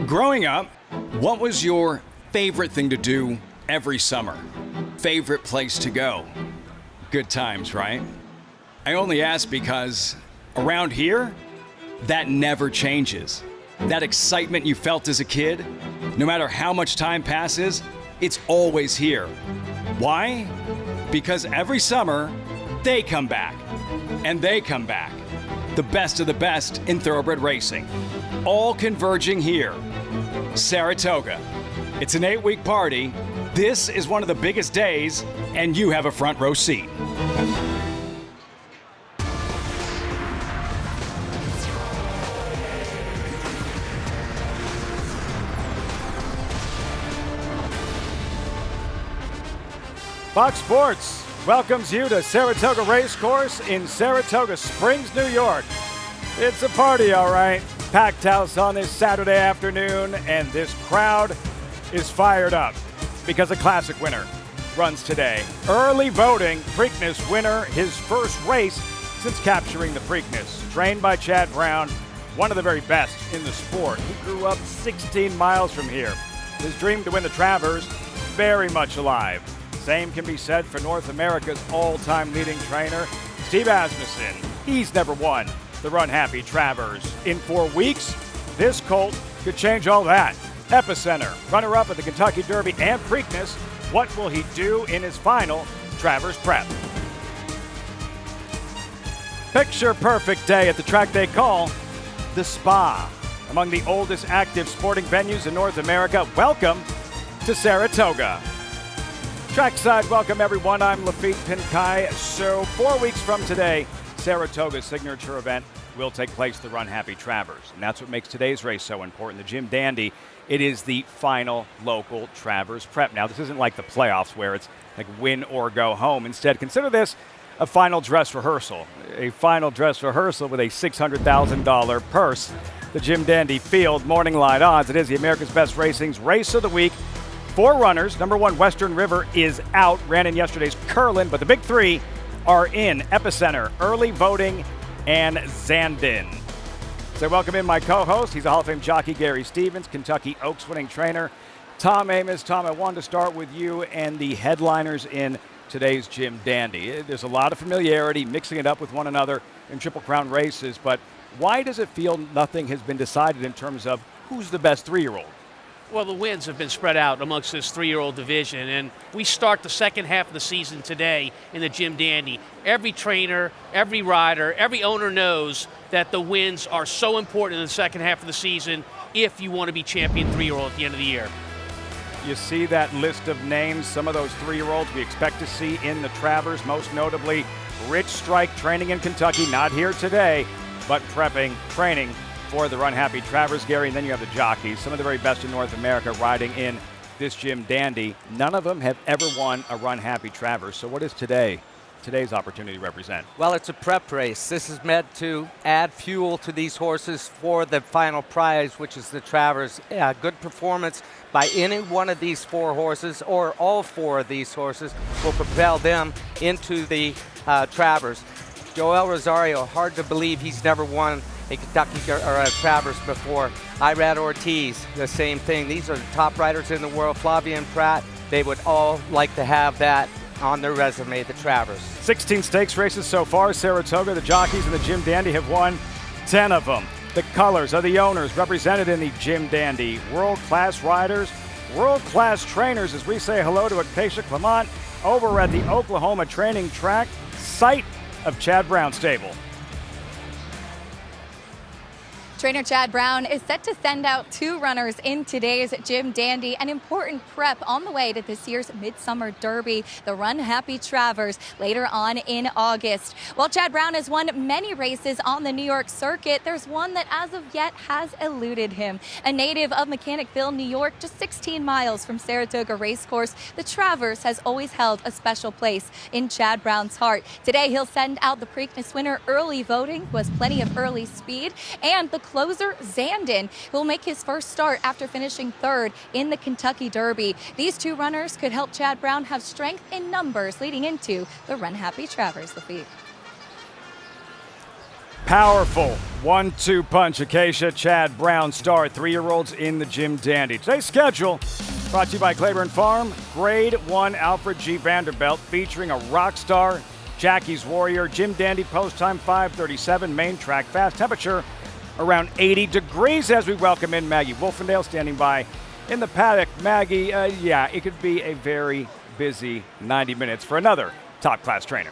Growing up, what was your favorite thing to do every summer? Favorite place to go? Good times, right? I only ask because around here, that never changes. That excitement you felt as a kid, no matter how much time passes, it's always here. Why? Because every summer, they come back. And they come back. The best of the best in thoroughbred racing. All converging here. Saratoga. It's an 8-week party. This is one of the biggest days, and you have a front row seat. Fox Sports welcomes you to Saratoga Racecourse in Saratoga Springs, New York. It's a party, all right. Packed house on this Saturday afternoon, and this crowd is fired up because a classic winner runs today. Early voting, Preakness winner, his first race since capturing the Preakness. Trained by Chad Brown, one of the very best in the sport. He grew up 16 miles from here. His dream to win the Travers, very much alive. Same can be said for North America's all-time leading trainer, Steve Asmussen. He's never won the Run Happy Travers. In 4 weeks, this colt could change all that. Epicenter, runner-up at the Kentucky Derby and Preakness. What will he do in his final Travers prep? Picture-perfect day at the track they call the Spa. Among the oldest active sporting venues in North America, welcome to Saratoga. Trackside, welcome everyone. I'm Lafitte Pinkai. So 4 weeks from today, Saratoga's signature event will take place, the Run Happy Travers. And that's what makes today's race so important. The Jim Dandy, it is the final local Travers prep. Now, this isn't like the playoffs where it's like win or go home. Instead, consider this a final dress rehearsal. A final dress rehearsal with a $600,000 purse. The Jim Dandy Field morning line odds. It is the America's Best Racing's Race of the Week. 4 runners. Number 1, Western River is out. Ran in yesterday's Curlin, but the big 3 are in. Epicenter, early voting, and Zandon. So welcome in my co-host. He's a Hall of Fame jockey, Gary Stevens, Kentucky Oaks winning trainer, Tom Amos. Tom, I wanted to start with you and the headliners in today's Jim Dandy. There's a lot of familiarity, mixing it up with one another in Triple Crown races, but why does it feel nothing has been decided in terms of who's the best 3-year-old? Well, the wins have been spread out amongst this 3-year-old division, and we start the second half of the season today in the Jim Dandy. Every trainer, every rider, every owner knows that the wins are so important in the second half of the season if you want to be champion 3-year-old at the end of the year. You see that list of names, some of those 3-year-olds we expect to see in the Travers, most notably Rich Strike training in Kentucky, not here today, but prepping, training for the Run Happy Travers, Gary. And then you have the jockeys, some of the very best in North America riding in this Jim Dandy. None of them have ever won a Run Happy Travers. So what is today's opportunity represent? Well, it's a prep race. This is meant to add fuel to these horses for the final prize, which is the Travers. Good performance by any one of these 4 horses, or all 4 of these horses, will propel them into the Travers. Joel Rosario, hard to believe he's never won a Kentucky or a Travers before. Irad Ortiz, the same thing. These are the top riders in the world. Flavian Pratt, they would all like to have that on their resume, the Travers. 16 stakes races so far. Saratoga, the jockeys, and the Jim Dandy have won 10 of them. The colors of the owners represented in the Jim Dandy. World-class riders, world-class trainers, as we say hello to Acacia Clement over at the Oklahoma training track, site of Chad Brown's stable. Trainer Chad Brown is set to send out 2 runners in today's Jim Dandy, an important prep on the way to this year's Midsummer Derby, the Run Happy Travers, later on in August. While Chad Brown has won many races on the New York circuit, there's one that as of yet has eluded him. A native of Mechanicville, New York, just 16 miles from Saratoga Racecourse, the Travers has always held a special place in Chad Brown's heart. Today he'll send out the Preakness winner early voting, who has plenty of early speed, and the closer Zandon, who will make his first start after finishing 3rd in the Kentucky Derby. These 2 runners could help Chad Brown have strength in numbers leading into the Run Happy Travers, Lafitte. Powerful 1-2 punch. Acacia, Chad Brown, star 3-year-olds in the Jim Dandy. Today's schedule brought to you by Claiborne Farm. Grade 1 Alfred G. Vanderbilt featuring a rock star, Jackie's Warrior. Jim Dandy post time 5:37. Main track fast. Temperature around 80 degrees as we welcome in Maggie Wolfendale standing by in the paddock. Maggie, it could be a very busy 90 minutes for another top-class trainer.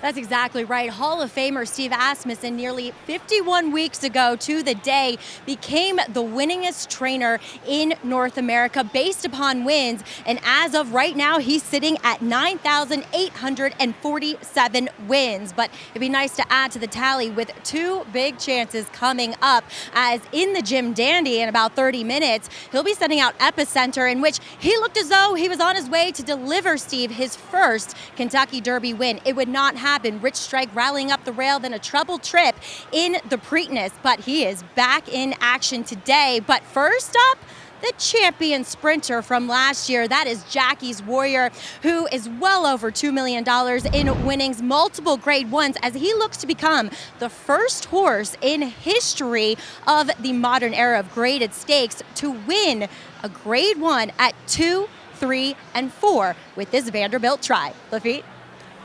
That's exactly right. Hall of Famer Steve Asmussen nearly 51 weeks ago to the day became the winningest trainer in North America based upon wins. And as of right now, he's sitting at 9,847 wins. But it'd be nice to add to the tally with 2 big chances coming up, as in the Jim Dandy in about 30 minutes, he'll be sending out Epicenter, in which he looked as though he was on his way to deliver Steve his first Kentucky Derby win. It would not happen. Rich Strike rallying up the rail, then a troubled trip in the Preakness, but he is back in action today. But first up, the champion sprinter from last year, that is Jackie's Warrior, who is well over $2 million in winnings, multiple grade 1s, as he looks to become the first horse in history of the modern era of graded stakes to win a grade 1 at 2, 3, and 4 with this Vanderbilt try. Lafitte?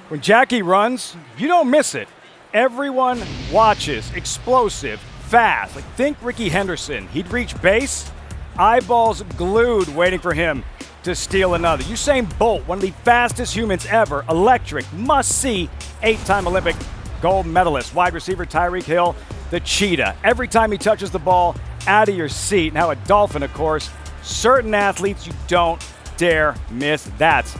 When Jackie runs, you don't miss it. Everyone watches. Explosive, fast. Like, think Ricky Henderson. He'd reach base, eyeballs glued waiting for him to steal another. Usain Bolt, one of the fastest humans ever. Electric, must-see, 8-time Olympic gold medalist. Wide receiver Tyreek Hill, the cheetah. Every time he touches the ball, out of your seat. Now a dolphin, of course. Certain athletes you don't dare miss. That's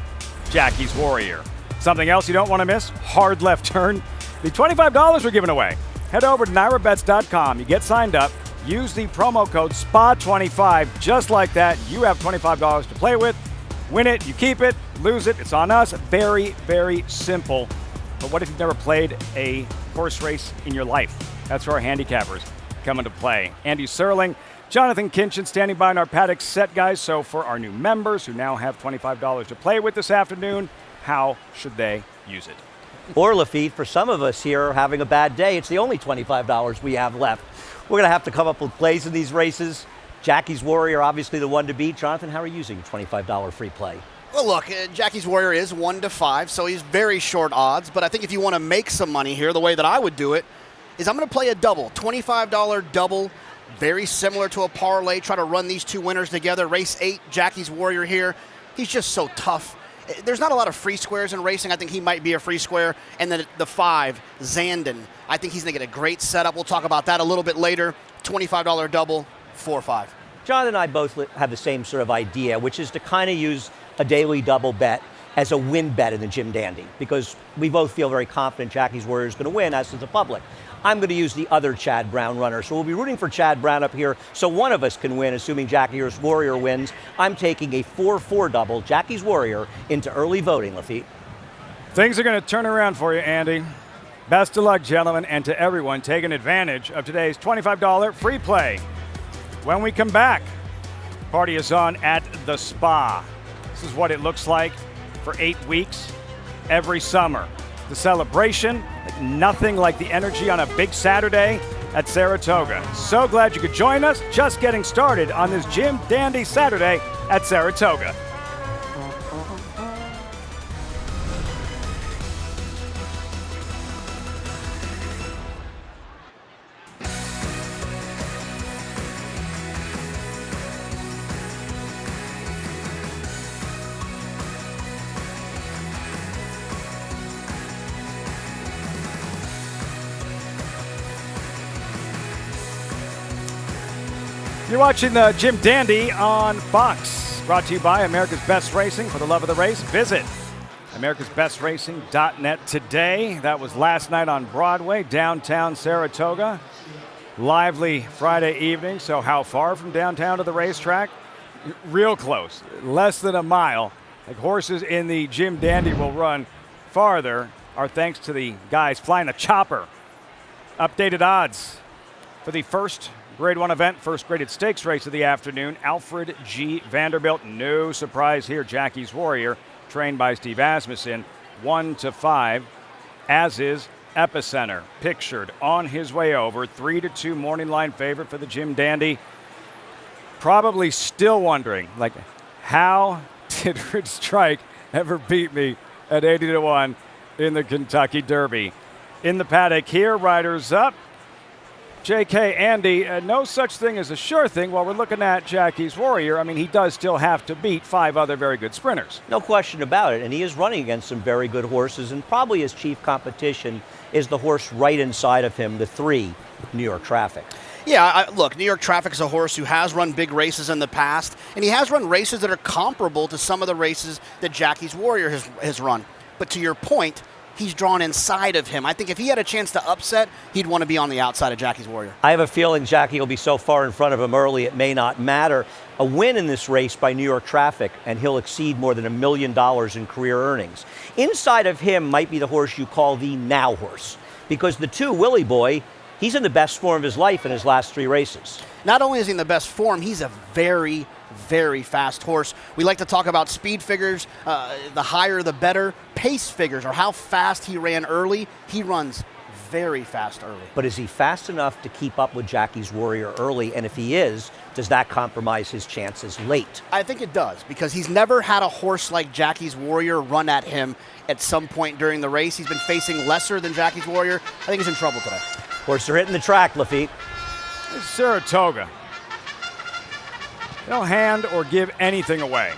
Jackie's Warrior. Something else you don't want to miss? Hard left turn. The $25 we're giving away. Head over to NyraBets.com. You get signed up. Use the promo code SPA25. Just like that, you have $25 to play with. Win it, you keep it. Lose it, it's on us. Very, very simple. But what if you've never played a horse race in your life? That's where our handicappers come into play. Andy Serling, Jonathan Kinchin standing by in our paddock set, guys. So for our new members who now have $25 to play with this afternoon, how should they use it? Or Lafitte, for some of us here having a bad day, it's the only $25 we have left. We're going to have to come up with plays in these races. Jackie's Warrior, obviously the one to beat. Jonathan, how are you using $25 free play? Well, look, Jackie's Warrior is 1-5, so he's very short odds. But I think if you want to make some money here, the way that I would do it is I'm going to play a double, $25 double, very similar to a parlay. Try to run these 2 winners together. Race 8, Jackie's Warrior here. He's just so tough. There's not a lot of free squares in racing. I think he might be a free square. And then the 5, Zandon. I think he's going to get a great setup. We'll talk about that a little bit later. $25 double, 4-5. John and I both have the same sort of idea, which is to kind of use a daily double bet as a win bet in the Jim Dandy, because we both feel very confident Jackie's Warrior is going to win, as does the public. I'm going to use the other Chad Brown runner. So we'll be rooting for Chad Brown up here so one of us can win, assuming Jackie's Warrior wins. I'm taking a 4-4 double, Jackie's Warrior, into early voting, Lafitte. Things are going to turn around for you, Andy. Best of luck, gentlemen, and to everyone taking advantage of today's $25 free play. When we come back, the party is on at the Spa. This is what it looks like for 8 weeks every summer. The celebration, nothing like the energy on a big Saturday at Saratoga. So glad you could join us. Just getting started on this Jim Dandy Saturday at Saratoga. You're watching the Jim Dandy on Fox, brought to you by America's Best Racing. For the love of the race, visit americasbestracing.net today. That was last night on Broadway, downtown Saratoga. Lively Friday evening. So how far from downtown to the racetrack? Real close, less than a mile. Like horses in the Jim Dandy will run farther. Our thanks to the guys flying the chopper. Updated odds for the first Grade 1 event, first graded stakes race of the afternoon. Alfred G. Vanderbilt, no surprise here. Jackie's Warrior, trained by Steve Asmussen, 1-5, as is Epicenter pictured on his way over. 3-2 morning line favorite for the Jim Dandy. Probably still wondering, like, how did Rich Strike ever beat me at 80-1 in the Kentucky Derby? In the paddock here, riders up. JK, Andy, no such thing as a sure thing while we're looking at Jackie's Warrior. I mean, he does still have to beat 5 other very good sprinters. No question about it, and he is running against some very good horses, and probably his chief competition is the horse right inside of him, the 3, New York Traffic. Yeah, look, New York Traffic is a horse who has run big races in the past, and he has run races that are comparable to some of the races that Jackie's Warrior has run. But to your point, he's drawn inside of him. I think if he had a chance to upset, he'd want to be on the outside of Jackie's Warrior. I have a feeling Jackie will be so far in front of him early it may not matter. A win in this race by New York Traffic, and he'll exceed more than $1 million in career earnings. Inside of him might be the horse you call the now horse, because the 2, Willie Boy, he's in the best form of his life in his last 3 races. Not only is he in the best form, he's a very, very fast horse. We like to talk about speed figures, the higher the better. Pace figures, or how fast he ran early. He runs very fast early. But is he fast enough to keep up with Jackie's Warrior early? And if he is, does that compromise his chances late? I think it does, because he's never had a horse like Jackie's Warrior run at him at some point during the race. He's been facing lesser than Jackie's Warrior. I think he's in trouble today. Horses are hitting the track, Lafitte. This is Saratoga. They don't hand or give anything away.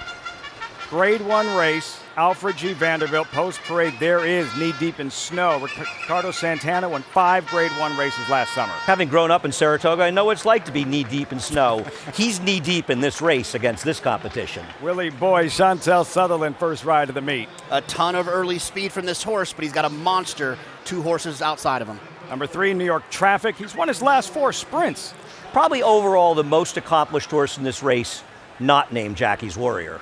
Grade 1 race, Alfred G. Vanderbilt, post-parade, there is knee-deep in snow. Ricardo Santana won 5 Grade 1 races last summer. Having grown up in Saratoga, I know what it's like to be knee-deep in snow. He's knee-deep in this race against this competition. Willie Boy, Chantel Sutherland, first ride of the meet. A ton of early speed from this horse, but he's got a monster 2 horses outside of him. Number 3, New York Traffic. He's won his last 4 sprints. Probably overall the most accomplished horse in this race, not named Jackie's Warrior.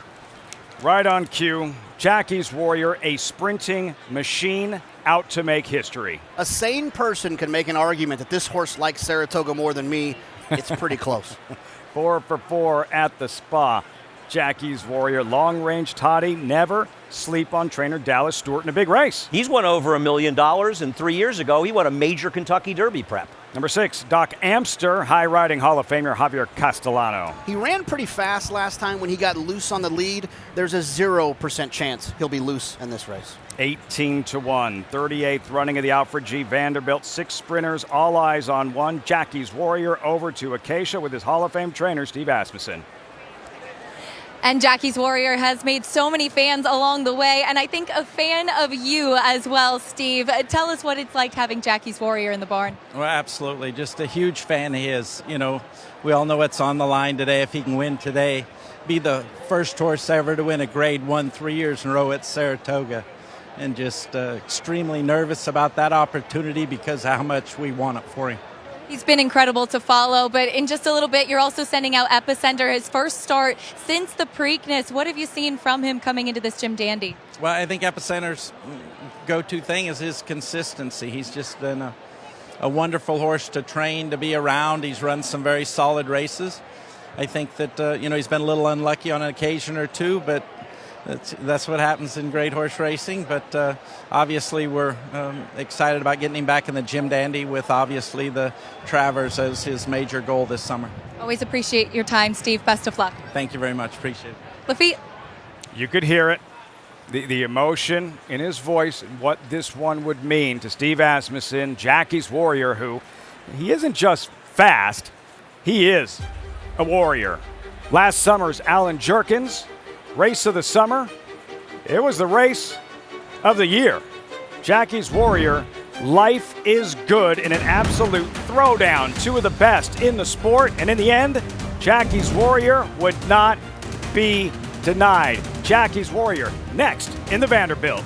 Right on cue, Jackie's Warrior, a sprinting machine out to make history. A sane person can make an argument that this horse likes Saratoga more than me. It's pretty close. 4 for 4 at the Spa. Jackie's Warrior, long-range toddy, never sleep on trainer Dallas Stewart in a big race. He's won over $1 million, and 3 years ago, he won a major Kentucky Derby prep. Number 6, Doc Amster, high-riding Hall of Famer Javier Castellano. He ran pretty fast last time when he got loose on the lead. There's a 0% chance he'll be loose in this race. 18-1, 38th running of the Alfred G. Vanderbilt. 6 sprinters, all eyes on one. Jackie's Warrior over to Acacia with his Hall of Fame trainer, Steve Asmussen. And Jackie's Warrior has made so many fans along the way, and I think a fan of you as well, Steve. Tell us what it's like having Jackie's Warrior in the barn. Well, absolutely. Just a huge fan of his. You know, we all know what's on the line today. If he can win today, be the first horse ever to win a Grade 1 3 years in a row at Saratoga. And just extremely nervous about that opportunity because of how much we want it for him. He's been incredible to follow, but in just a little bit, you're also sending out Epicenter, his first start since the Preakness. What have you seen from him coming into this Jim Dandy? Well, I think Epicenter's go-to thing is his consistency. He's just been a wonderful horse to train, to be around. He's run some very solid races. I think that, he's been a little unlucky on an occasion or two, but that's what happens in great horse racing. But obviously we're excited about getting him back in the Jim Dandy with obviously the Travers as his major goal this summer. Always appreciate your time, Steve. Best of luck. Thank you very much. Appreciate it. Lafitte. You could hear it, the emotion in his voice and what this one would mean to Steve Asmussen, Jackie's Warrior, who he isn't just fast, he is a warrior. Last summer's Alan Jerkins, race of the summer, it was the race of the year. Jackie's Warrior, life is good in an absolute throwdown. 2 of the best in the sport, and in the end, Jackie's Warrior would not be denied. Jackie's Warrior next in the Vanderbilt.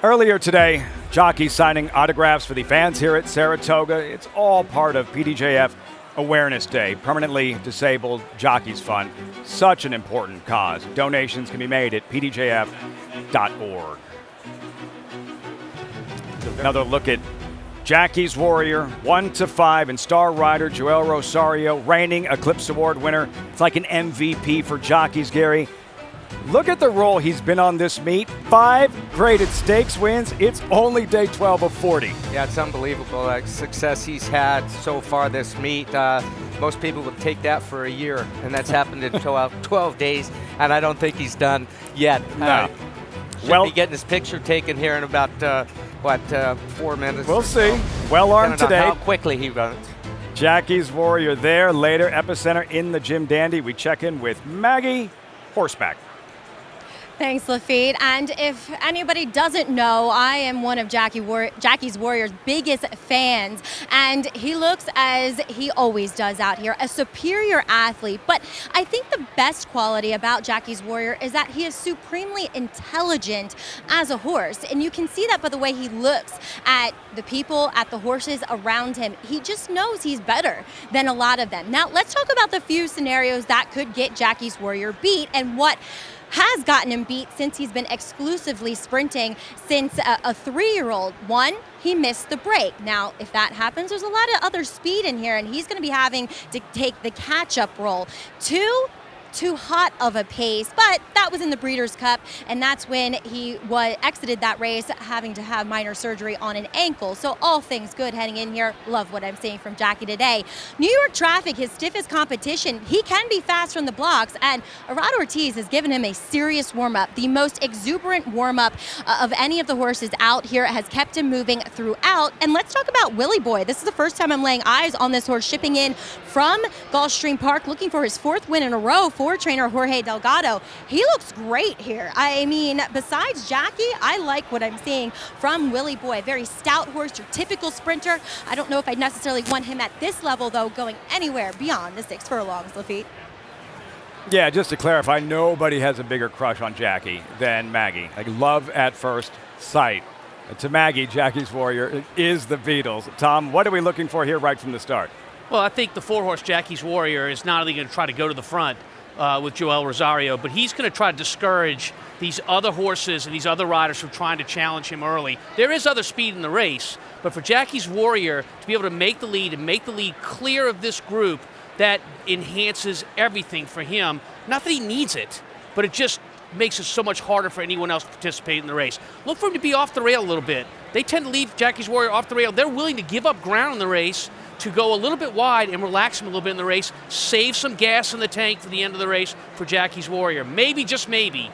Earlier today, jockeys signing autographs for the fans here at Saratoga. It's all part of PDJF Awareness Day, Permanently Disabled Jockeys Fund. Such an important cause. Donations can be made at pdjf.org. Another look at Jackie's Warrior, 1-5, and star rider Joel Rosario, reigning Eclipse Award winner. It's like an MVP for jockeys, Gary. Look at the roll he's been on this meet. 5 graded stakes wins. It's only day 12 of 40. Yeah, it's unbelievable, like success he's had so far this meet. Most people would take that for a year, and that's happened in 12 days, and I don't think he's done yet. No. Should be getting his picture taken here in about, 4 minutes. We'll see. Well armed today. How quickly he runs. Jackie's Warrior there. Later, Epicenter in the Jim Dandy. We check in with Maggie Horseback. Thanks, Lafitte. And if anybody doesn't know, I am one of Jackie's Warrior's biggest fans. And he looks as he always does out here, a superior athlete. But I think the best quality about Jackie's Warrior is that he is supremely intelligent as a horse. And you can see that by the way he looks at the people, at the horses around him. He just knows he's better than a lot of them. Now, let's talk about the few scenarios that could get Jackie's Warrior beat and what has gotten him beat since he's been exclusively sprinting since a 3-year-old. One, he missed the break. Now, if that happens, there's a lot of other speed in here, and he's going to be having to take the catch-up role. 2, too hot of a pace, but that was in the Breeders' Cup, and that's when he exited that race having to have minor surgery on an ankle. So all things good heading in here. Love what I'm seeing from Jackie today. New York Traffic, his stiffest competition. He can be fast from the blocks, and Arad Ortiz has given him a serious warm-up. The most exuberant warm-up of any of the horses out here, has kept him moving throughout. And let's talk about Willie Boy. This is the first time I'm laying eyes on this horse, shipping in from Gulfstream Park, looking for his 4th win in a row for trainer Jorge Delgado. He looks great here. I mean, besides Jackie, I like what I'm seeing from Willie Boy. Very stout horse, your typical sprinter. I don't know if I'd necessarily want him at this level, though, going anywhere beyond the 6 furlongs, Lafitte. Yeah, just to clarify, nobody has a bigger crush on Jackie than Maggie. Like, love at first sight. To Maggie, Jackie's Warrior is the Beatles. Tom, what are we looking for here right from the start? Well, I think the 4-horse Jackie's Warrior is not only going to try to go to the front with Joel Rosario, but he's going to try to discourage these other horses and these other riders from trying to challenge him early. There is other speed in the race, but for Jackie's Warrior to be able to make the lead and make the lead clear of this group, that enhances everything for him. Not that he needs it, but it just makes it so much harder for anyone else to participate in the race. Look for him to be off the rail a little bit. They tend to leave Jackie's Warrior off the rail. They're willing to give up ground in the race to go a little bit wide and relax him a little bit in the race, save some gas in the tank for the end of the race for Jackie's Warrior. Maybe, just maybe,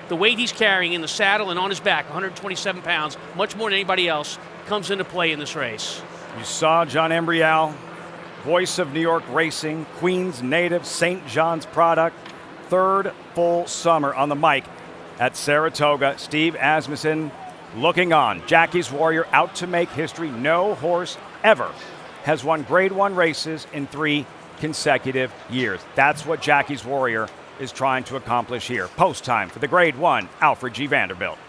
the weight he's carrying in the saddle and on his back, 127 pounds, much more than anybody else, comes into play in this race. You saw John Embrial, voice of New York racing, Queens native, St. John's product, 3rd full summer on the mic at Saratoga. Steve Asmussen looking on. Jackie's Warrior out to make history. No horse ever has won Grade 1 races in 3 consecutive years. That's what Jackie's Warrior is trying to accomplish here. Post time for the Grade 1, Alfred G. Vanderbilt.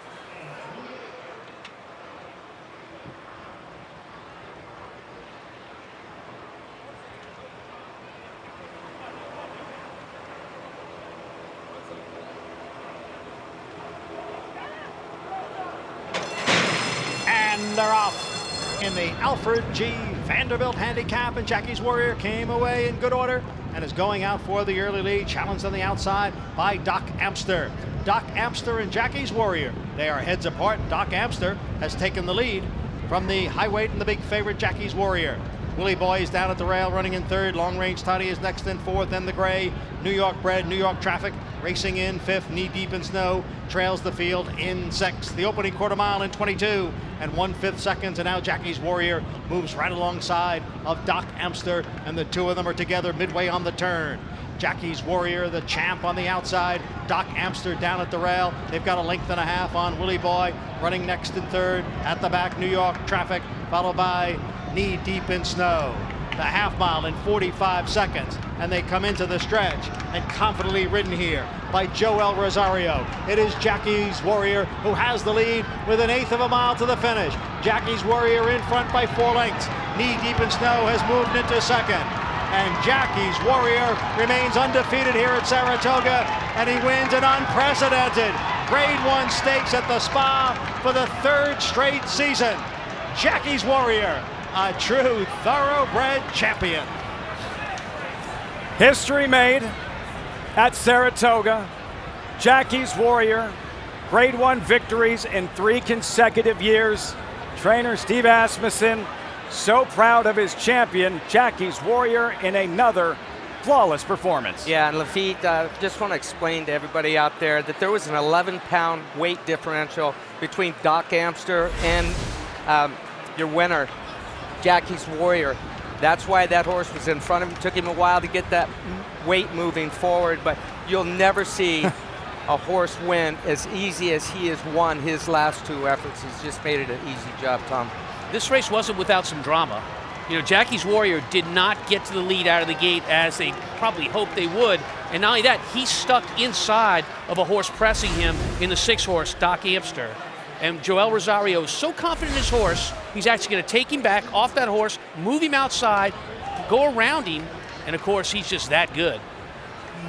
And they're off in the Alfred G. Vanderbilt handicap, and Jackie's Warrior came away in good order and is going out for the early lead, challenged on the outside by Doc Amster. Doc Amster and Jackie's Warrior, they are heads apart. Doc Amster has taken the lead from the high weight and the big favorite Jackie's Warrior. Willie Boy is down at the rail, running in 3rd. Long Range Toddy is next in 4th. Then the gray, New York bred, New York Traffic, racing in 5th, knee deep in snow, trails the field in 6th. The opening quarter mile in 22 and 1/5 seconds, and now Jackie's Warrior moves right alongside of Doc Amster, and the two of them are together midway on the turn. Jackie's Warrior, the champ, on the outside. Doc Amster down at the rail. They've got a length and a half on Willie Boy, running next in 3rd. At the back, New York Traffic, followed by Knee Deep in Snow. The half mile in 45 seconds, and they come into the stretch, and confidently ridden here by Joel Rosario. It is Jackie's Warrior who has the lead with 1/8 of a mile to the finish. Jackie's Warrior in front by 4 lengths. Knee Deep in Snow has moved into 2nd. And Jackie's Warrior remains undefeated here at Saratoga, and he wins an unprecedented Grade 1 stakes at the Spa for the 3rd straight season. Jackie's Warrior, a true thoroughbred champion. History made at Saratoga. Jockey's Warrior, Grade 1 victories in 3 consecutive years. Trainer Steve Asmussen, so proud of his champion, Jockey's Warrior, in another flawless performance. Yeah, and Lafitte, just want to explain to everybody out there that there was an 11-pound weight differential between Doc Amster and your winner, Jockey's Warrior. That's why that horse was in front of him. It took him a while to get that weight moving forward, but you'll never see a horse win as easy as he has won his last 2 efforts. He's just made it an easy job, Tom. This race wasn't without some drama. You know, Jockey's Warrior did not get to the lead out of the gate as they probably hoped they would. And not only that, he stuck inside of a horse pressing him in the 6-horse, Doc Amster. And Joel Rosario is so confident in his horse, he's actually going to take him back off that horse, move him outside, go around him, and of course, he's just that good.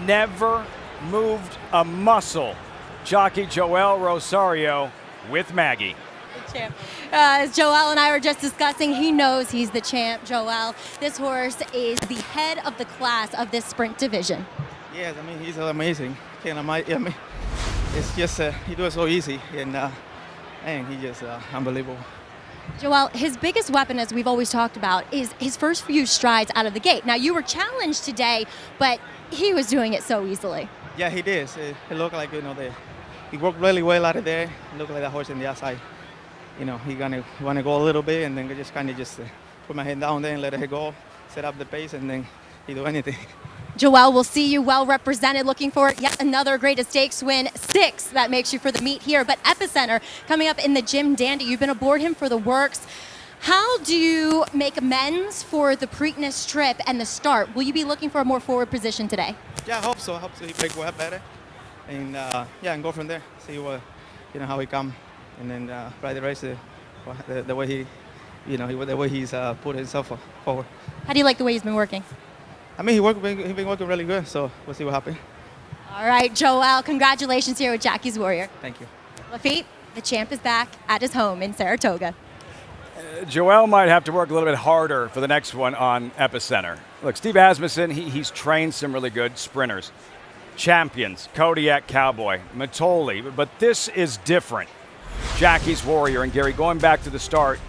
Never moved a muscle. Jockey Joel Rosario with Maggie. Champ. As Joel and I were just discussing, he knows he's the champ, Joel. This horse is the head of the class of this sprint division. Yes, I mean, he's amazing. I mean, it's just, he does it so easy, and man, he just unbelievable. Joel, his biggest weapon, as we've always talked about, is his first few strides out of the gate. Now, you were challenged today, but he was doing it so easily. Yeah, he did. It looked like, he worked really well out of there. It looked like that horse on the outside. He want to go a little bit, and then just put my head down there and let it go, set up the pace, and then he do anything. Joel, we'll see you well represented. Looking for yet another greatest stakes win, 6 that makes you for the meet here. But Epicenter coming up in the Jim Dandy. You've been aboard him for the works. How do you make amends for the Preakness trip and the start? Will you be looking for a more forward position today? Yeah, I hope so. He make well better, and and go from there. See what how he come. And then ride the race the way he, the way he's put himself forward. How do you like the way he's been working? I mean, he's been working really good, so we'll see what happens. All right, Joel, congratulations here with Jockey's Warrior. Thank you. Lafitte, the champ is back at his home in Saratoga. Joel might have to work a little bit harder for the next one on Epicenter. Look, Steve Asmussen, he's trained some really good sprinters. Champions, Kodiak Cowboy, Matoli, but this is different. Jockey's Warrior. And Gary, going back to the start,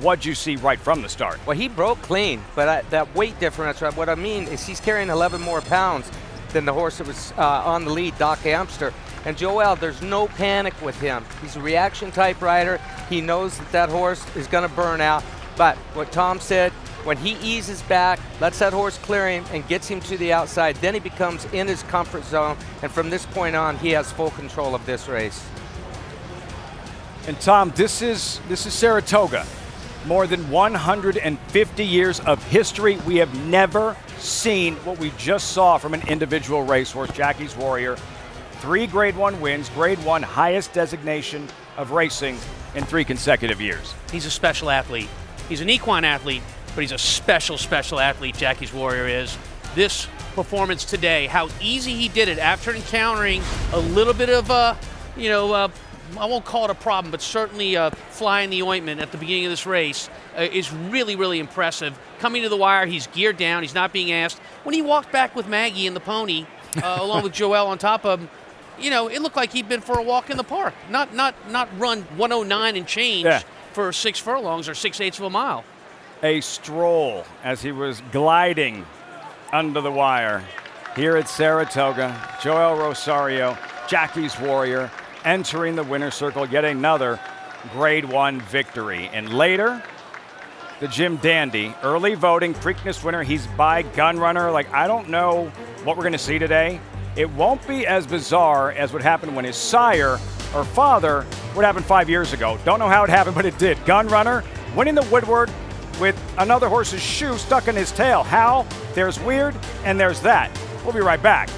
what'd you see right from the start? Well, he broke clean, but that weight difference, what I mean is he's carrying 11 more pounds than the horse that was on the lead, Doc Amster. And Joel, there's no panic with him. He's a reaction type rider. He knows that horse is going to burn out. But what Tom said, when he eases back, lets that horse clear him and gets him to the outside, then he becomes in his comfort zone. And from this point on, he has full control of this race. And Tom, this is Saratoga. More than 150 years of history. We have never seen what we just saw from an individual racehorse, Jockey's Warrior. 3 Grade 1 wins, Grade 1 highest designation of racing in 3 consecutive years. He's a special athlete. He's an equine athlete, but he's a special athlete, Jockey's Warrior is. This performance today, how easy he did it after encountering a little bit of, I won't call it a problem, but certainly a fly in the ointment at the beginning of this race is really, really impressive. Coming to the wire, he's geared down. He's not being asked. When he walked back with Maggie and the pony, along with Joel on top of him, it looked like he'd been for a walk in the park. Not run 109 and change for 6 furlongs or 6/8 of a mile. A stroll as he was gliding under the wire here at Saratoga. Joel Rosario, Jockey's Warrior, entering the winner's circle, yet another Grade 1 victory. And later, the Jim Dandy, early voting, Preakness winner. He's by Gunrunner. I don't know what we're going to see today. It won't be as bizarre as what happened when his sire or father, what happened 5 years ago. Don't know how it happened, but it did. Gunrunner winning the Woodward with another horse's shoe stuck in his tail. How? There's weird, and there's that. We'll be right back.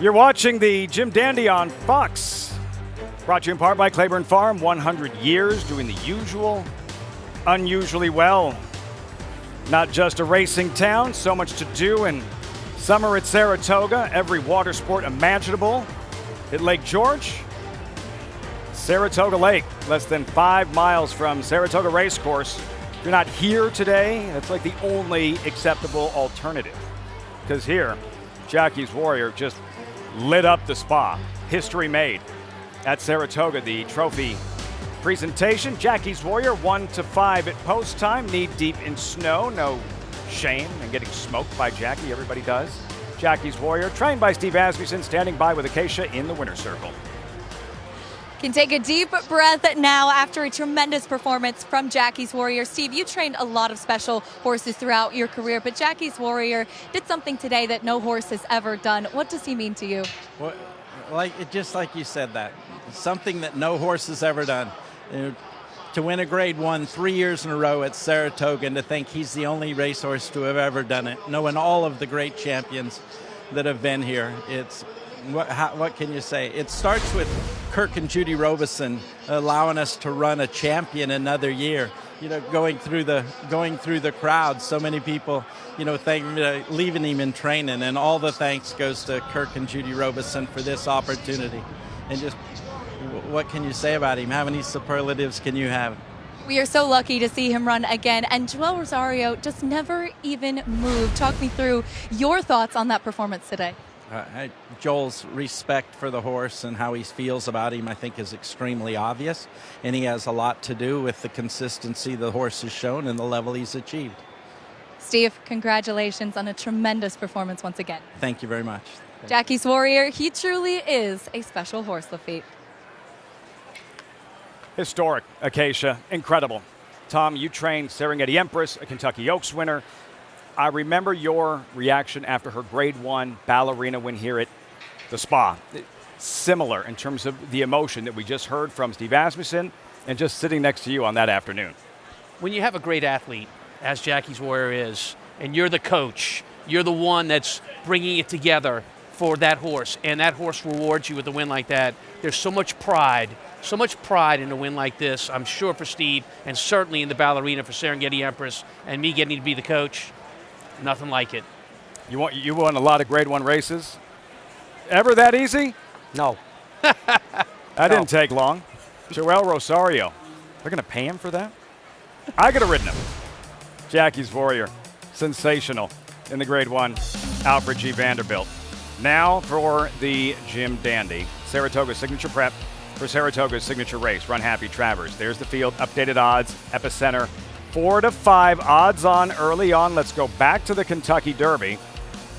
You're watching the Jim Dandy on Fox. Brought to you in part by Claiborne Farm. 100 years doing the usual, unusually well. Not just a racing town, so much to do in summer at Saratoga. Every water sport imaginable at Lake George. Saratoga Lake, less than 5 miles from Saratoga Racecourse. you're not here today, that's like the only acceptable alternative. Because here, Jockey's Warrior just lit up the spa. History made at Saratoga, the trophy presentation. Jockey's Warrior 1-5 at post time, knee deep in snow. No shame in getting smoked by Jackie, everybody does. Jockey's Warrior, trained by Steve Asmussen, standing by with Acacia in the winner's circle. Can take a deep breath now after a tremendous performance from Jockey's Warrior. Steve, you trained a lot of special horses throughout your career, but Jockey's Warrior did something today that no horse has ever done. What does he mean to you? Well, just like you said, that something that no horse has ever done. To win a Grade 1 3 years in a row at Saratoga, and to think he's the only racehorse to have ever done it, knowing all of the great champions that have been here, it's what can you say? It starts with Kirk and Judy Robeson allowing us to run a champion another year. Going through the crowd, so many people, leaving him in training, and all the thanks goes to Kirk and Judy Robeson for this opportunity. And just what can you say about him? How many superlatives can you have? We are so lucky to see him run again, and Joel Rosario just never even moved. Talk me through your thoughts on that performance today. Joel's respect for the horse and how he feels about him, I think, is extremely obvious, and he has a lot to do with the consistency the horse has shown and the level he's achieved. Steve, congratulations on a tremendous performance once again. Thank you very much. Jockey's Warrior, he truly is a special horse, Lafitte. Historic, Acacia, incredible. Tom, you trained Serengeti Empress, a Kentucky Oaks winner. I remember your reaction after her Grade 1 ballerina win here at the Spa. Similar in terms of the emotion that we just heard from Steve Asmussen and just sitting next to you on that afternoon. When you have a great athlete, as Jockey's Warrior is, and you're the coach, you're the one that's bringing it together for that horse, and that horse rewards you with a win like that, there's so much pride in a win like this, I'm sure, for Steve, and certainly in the ballerina for Serengeti Empress, and me getting to be the coach. Nothing like it. You won a lot of Grade 1 races. Ever that easy? No. That didn't take long. Joel Rosario. They're going to pay him for that? I could have ridden him. Jockey's Warrior. Sensational in the Grade 1. Alfred G. Vanderbilt. Now for the Jim Dandy. Saratoga signature prep for Saratoga's signature race. Run Happy Travers. There's the field. Updated odds. Epicenter. 4-5 odds on early on. Let's go back to the Kentucky Derby.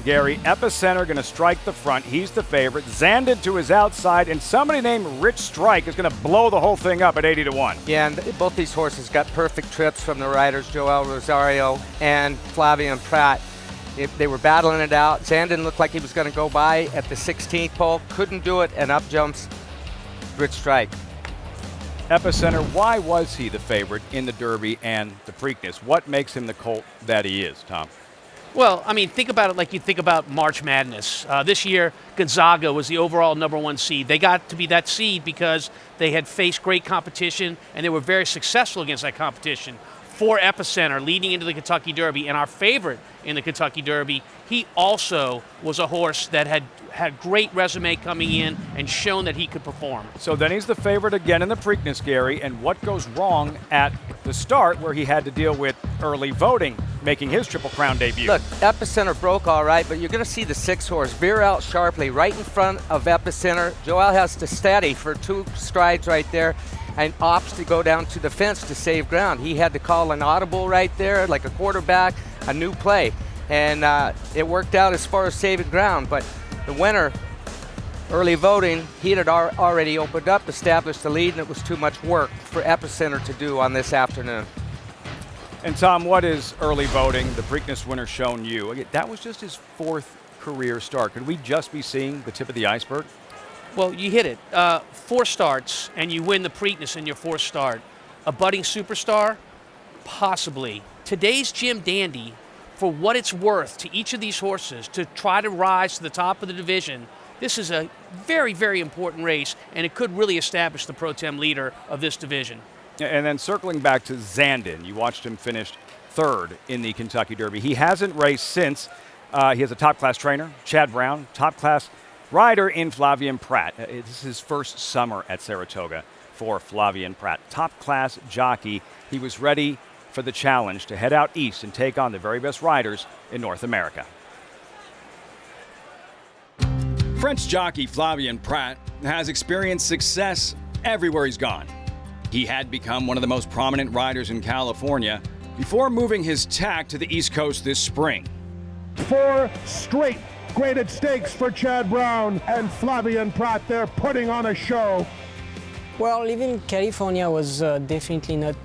Gary, Epicenter going to strike the front. He's the favorite. Zandon to his outside, and somebody named Rich Strike is going to blow the whole thing up at 80-1. Yeah, and both these horses got perfect trips from the riders, Joel Rosario and Flavian Pratt. They were battling it out. Zandon looked like he was going to go by at the 16th pole. Couldn't do it, and up jumps Rich Strike. Epicenter, why was he the favorite in the Derby and the Preakness? What makes him the colt that he is, Tom? Well, I mean, think about it like you think about March Madness. This year, Gonzaga was the overall #1 seed. They got to be that seed because they had faced great competition, and they were very successful against that competition. For Epicenter leading into the Kentucky Derby, and our favorite in the Kentucky Derby, he also was a horse that had great resume coming in and shown that he could perform. So then he's the favorite again in the Preakness, Gary, and what goes wrong at the start where he had to deal with early voting, making his Triple Crown debut? Look, Epicenter broke all right, but you're going to see the 6 horse veer out sharply right in front of Epicenter. Joel has to steady for 2 strides right there and opts to go down to the fence to save ground. He had to call an audible right there, like a quarterback, a new play. And it worked out as far as saving ground, but the winner, early voting, he had already opened up, established the lead, and it was too much work for Epicenter to do on this afternoon. And Tom, what is early voting, the Preakness winner, shown you? That was just his 4th career start. Could we just be seeing the tip of the iceberg? Well, you hit it. 4 starts, and you win the Preakness in your 4th start. A budding superstar? Possibly. Today's Jim Dandy, for what it's worth to each of these horses to try to rise to the top of the division, this is a very, very important race, and it could really establish the pro tem leader of this division. And then circling back to Zandon, you watched him finish 3rd in the Kentucky Derby. He hasn't raced since. He has a top-class trainer, Chad Brown, top-class rider in Flavian Pratt. This is his first summer at Saratoga for Flavian Pratt. Top-class jockey. He was ready for the challenge to head out east and take on the very best riders in North America. French jockey Flavian Pratt has experienced success everywhere he's gone. He had become one of the most prominent riders in California before moving his tack to the East Coast this spring. 4 straight graded stakes for Chad Brown and Flavian Pratt. They're putting on a show. Well, living in California was definitely not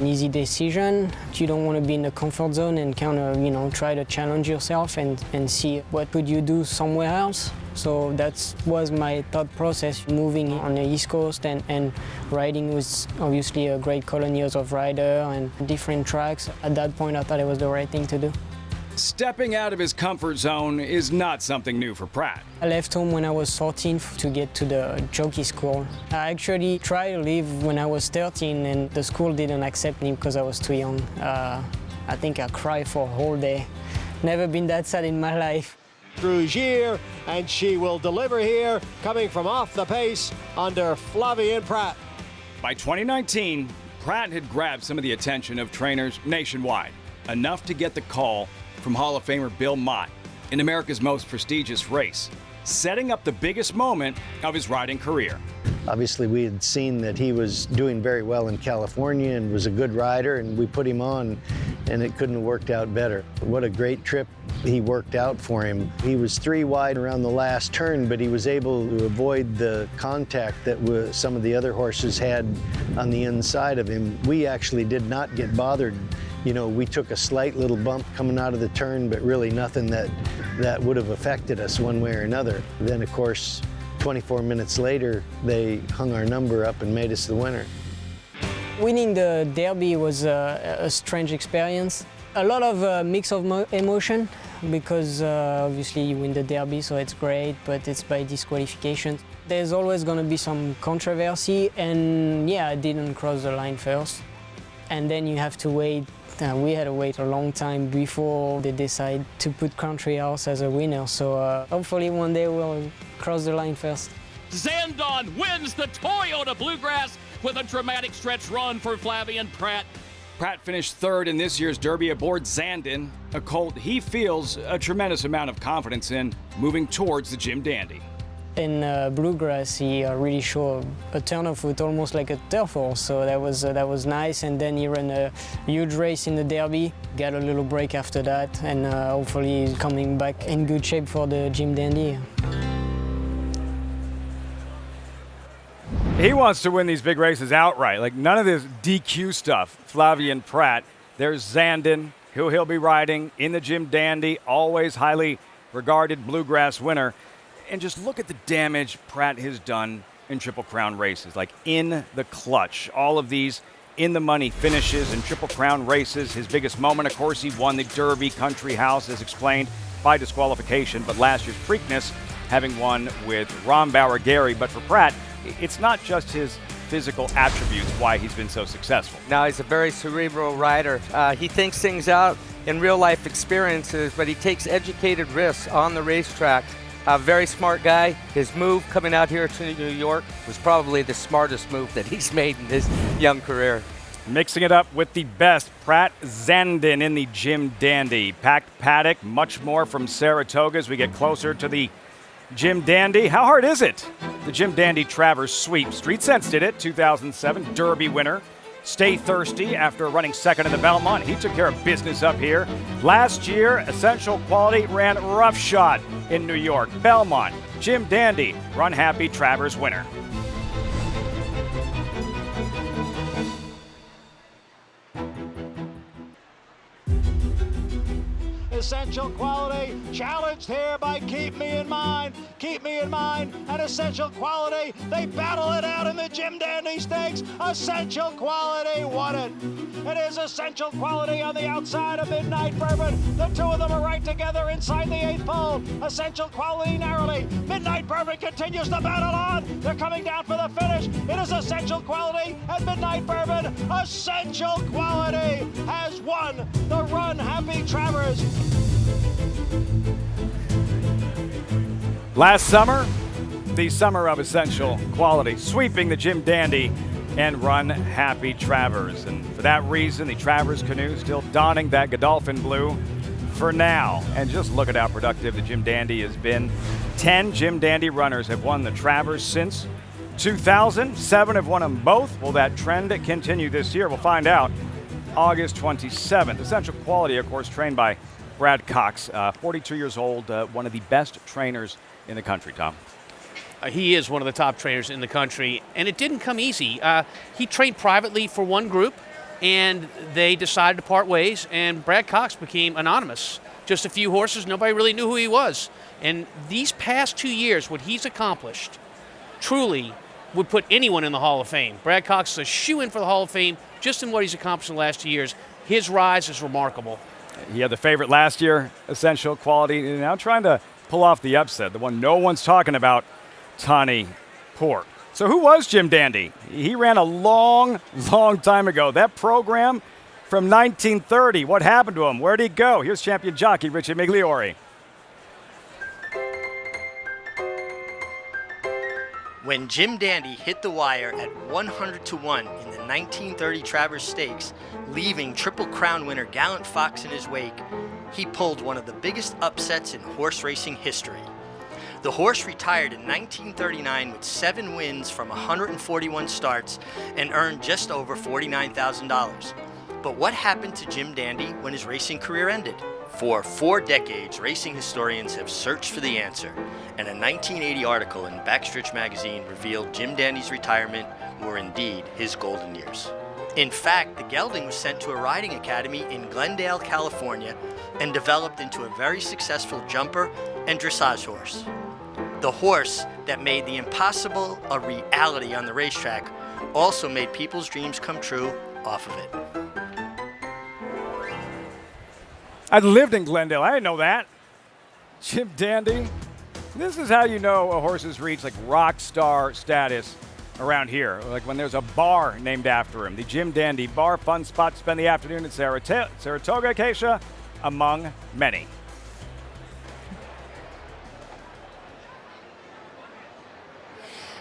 an easy decision. You don't want to be in the comfort zone and kind of, try to challenge yourself and see what could you do somewhere else. So that was my thought process, moving on the East Coast and riding with obviously a great colonies of rider and different tracks. At that point, I thought it was the right thing to do. Stepping out of his comfort zone is not something new for Pratt. I left home when I was 14 to get to the jockey school. I actually tried to leave when I was 13 and the school didn't accept me because I was too young. I think I cried for a whole day. Never been that sad in my life. Rougier, and she will deliver here, coming from off the pace under Flavian Pratt. By 2019, Pratt had grabbed some of the attention of trainers nationwide, enough to get the call from Hall of Famer Bill Mott in America's most prestigious race, setting up the biggest moment of his riding career. Obviously, we had seen that he was doing very well in California and was a good rider, and we put him on, and it couldn't have worked out better. What a great trip he worked out for him. He was 3 wide around the last turn, but he was able to avoid the contact that some of the other horses had on the inside of him. We actually did not get bothered. We took a slight little bump coming out of the turn, but really nothing that would have affected us one way or another. Then, of course, 24 minutes later, they hung our number up and made us the winner. Winning the Derby was a strange experience. A lot of mix of emotion because obviously you win the Derby, so it's great, but it's by disqualification. There's always going to be some controversy, and yeah, I didn't cross the line first. And then you have to wait. We had to wait a long time before they decide to put Country House as a winner. So hopefully one day we'll cross the line first. Zandon wins the Toyota Bluegrass with a dramatic stretch run for Flavian Pratt. Pratt finished 3rd in this year's Derby aboard Zandon, a colt he feels a tremendous amount of confidence in moving towards the Jim Dandy. In Bluegrass, he really showed a turn of foot, almost like a turf horse, so that was nice. And then he ran a huge race in the Derby, got a little break after that, and hopefully he's coming back in good shape for the Jim Dandy. He wants to win these big races outright, like none of this DQ stuff. Flavian Pratt, there's Zandon, who he'll be riding in the Jim Dandy, always highly regarded Bluegrass winner. And just look at the damage Pratt has done in Triple Crown races, like in the clutch. All of these in the money finishes in Triple Crown races. His biggest moment, of course, he won the Derby Country House, as explained, by disqualification. But last year's Preakness, having won with Rombauer Gary. But for Pratt, it's not just his physical attributes why he's been so successful. Now, he's a very cerebral rider. He thinks things out in real-life experiences, but he takes educated risks on the racetrack. A very smart guy. His move coming out here to New York was probably the smartest move that he's made in his young career. Mixing it up with the best, Pratt Zandon in the Jim Dandy. Packed paddock, much more from Saratoga as we get closer to the Jim Dandy. How hard is it? The Jim Dandy Travers Sweep. Street Sense did it, 2007 Derby winner. Stay Thirsty after running second in the Belmont. He took care of business up here. Last year, Essential Quality ran roughshod in New York. Belmont, Jim Dandy, Run Happy Travers winner. Essential Quality challenged here by Keep Me in Mind. Keep Me in Mind and Essential Quality. They battle it out in the Jim Dandy Stakes. Essential Quality won it. It is Essential Quality on the outside of Midnight Bourbon. The two of them are right together inside the 8th pole. Essential Quality narrowly. Midnight Bourbon continues the battle on. They're coming down for the finish. It is Essential Quality and Midnight Bourbon. Essential Quality has won the Run Happy Travers. Last summer, the summer of Essential Quality, sweeping the Jim Dandy and Run Happy Travers. And for that reason, the Travers canoe still donning that Godolphin blue for now. And just look at how productive the Jim Dandy has been. 10 Jim Dandy runners have won the Travers since 2000. 7 have won them both. Will that trend continue this year? We'll find out August 27th. Essential Quality, of course, trained by Brad Cox, 42 years old, one of the best trainers in the country, Tom. He is one of the top trainers in the country, and it didn't come easy. He trained privately for one group, and they decided to part ways, and Brad Cox became anonymous. Just a few horses, nobody really knew who he was. And these past 2 years, what he's accomplished truly would put anyone in the Hall of Fame. Brad Cox is a shoo-in for the Hall of Fame just in what he's accomplished in the last 2 years. His rise is remarkable. He had the favorite last year, Essential Quality, and now trying to pull off the upset, the one no one's talking about, Tawny Port. So who was Jim Dandy? He ran a long time ago. That program from 1930, what happened to him? Where'd he go? Here's champion jockey Richard Migliori. When Jim Dandy hit the wire at 100 to 1 in the 1930 Travers Stakes, leaving Triple Crown winner Gallant Fox in his wake, he pulled one of the biggest upsets in horse racing history. The horse retired in 1939 with 7 wins from 141 starts and earned just over $49,000. But what happened to Jim Dandy when his racing career ended? For 4 decades, racing historians have searched for the answer, and a 1980 article in Backstretch magazine revealed Jim Dandy's retirement were indeed his golden years. In fact, the gelding was sent to a riding academy in Glendale, California, and developed into a very successful jumper and dressage horse. The horse that made the impossible a reality on the racetrack also made people's dreams come true off of it. I lived in Glendale. I didn't know that. Jim Dandy. This is how you know a horse has reached like rock star status around here. Like when there's a bar named after him. The Jim Dandy Bar. Fun spot to spend the afternoon at Saratoga, Acacia, among many.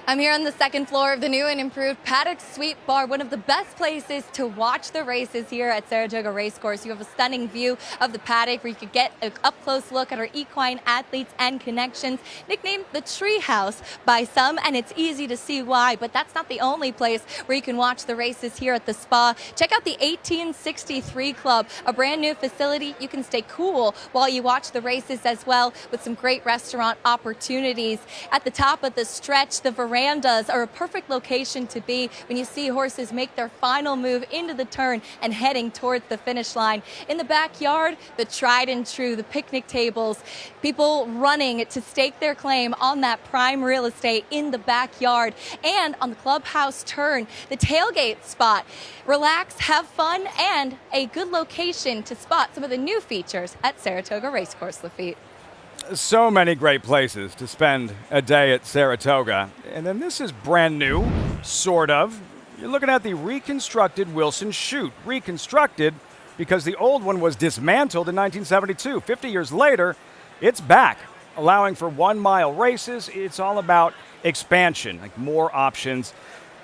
I'm here on the second floor of the new and improved Paddock Suite Bar, one of the best places to watch the races here at Saratoga Racecourse. You have a stunning view of the paddock where you could get an up-close look at our equine athletes and connections, nicknamed the Treehouse by some, and it's easy to see why, but that's not the only place where you can watch the races here at the spa. Check out the 1863 Club, a brand new facility. You can stay cool while you watch the races as well, with some great restaurant opportunities. At the top of the stretch, the verandas are a perfect location to be when you see horses make their final move into the turn and heading towards the finish line. In the backyard, the tried and true, the picnic tables, people running to stake their claim on that prime real estate in the backyard. And on the clubhouse turn, the tailgate spot. Relax, have fun, and a good location to spot some of the new features at Saratoga Racecourse, Lafitte. So many great places to spend a day at Saratoga. And then this is brand new, sort of. You're looking at the reconstructed Wilson Chute. Reconstructed because the old one was dismantled in 1972. 50 years later, it's back, allowing for 1-mile races. It's all about expansion, like more options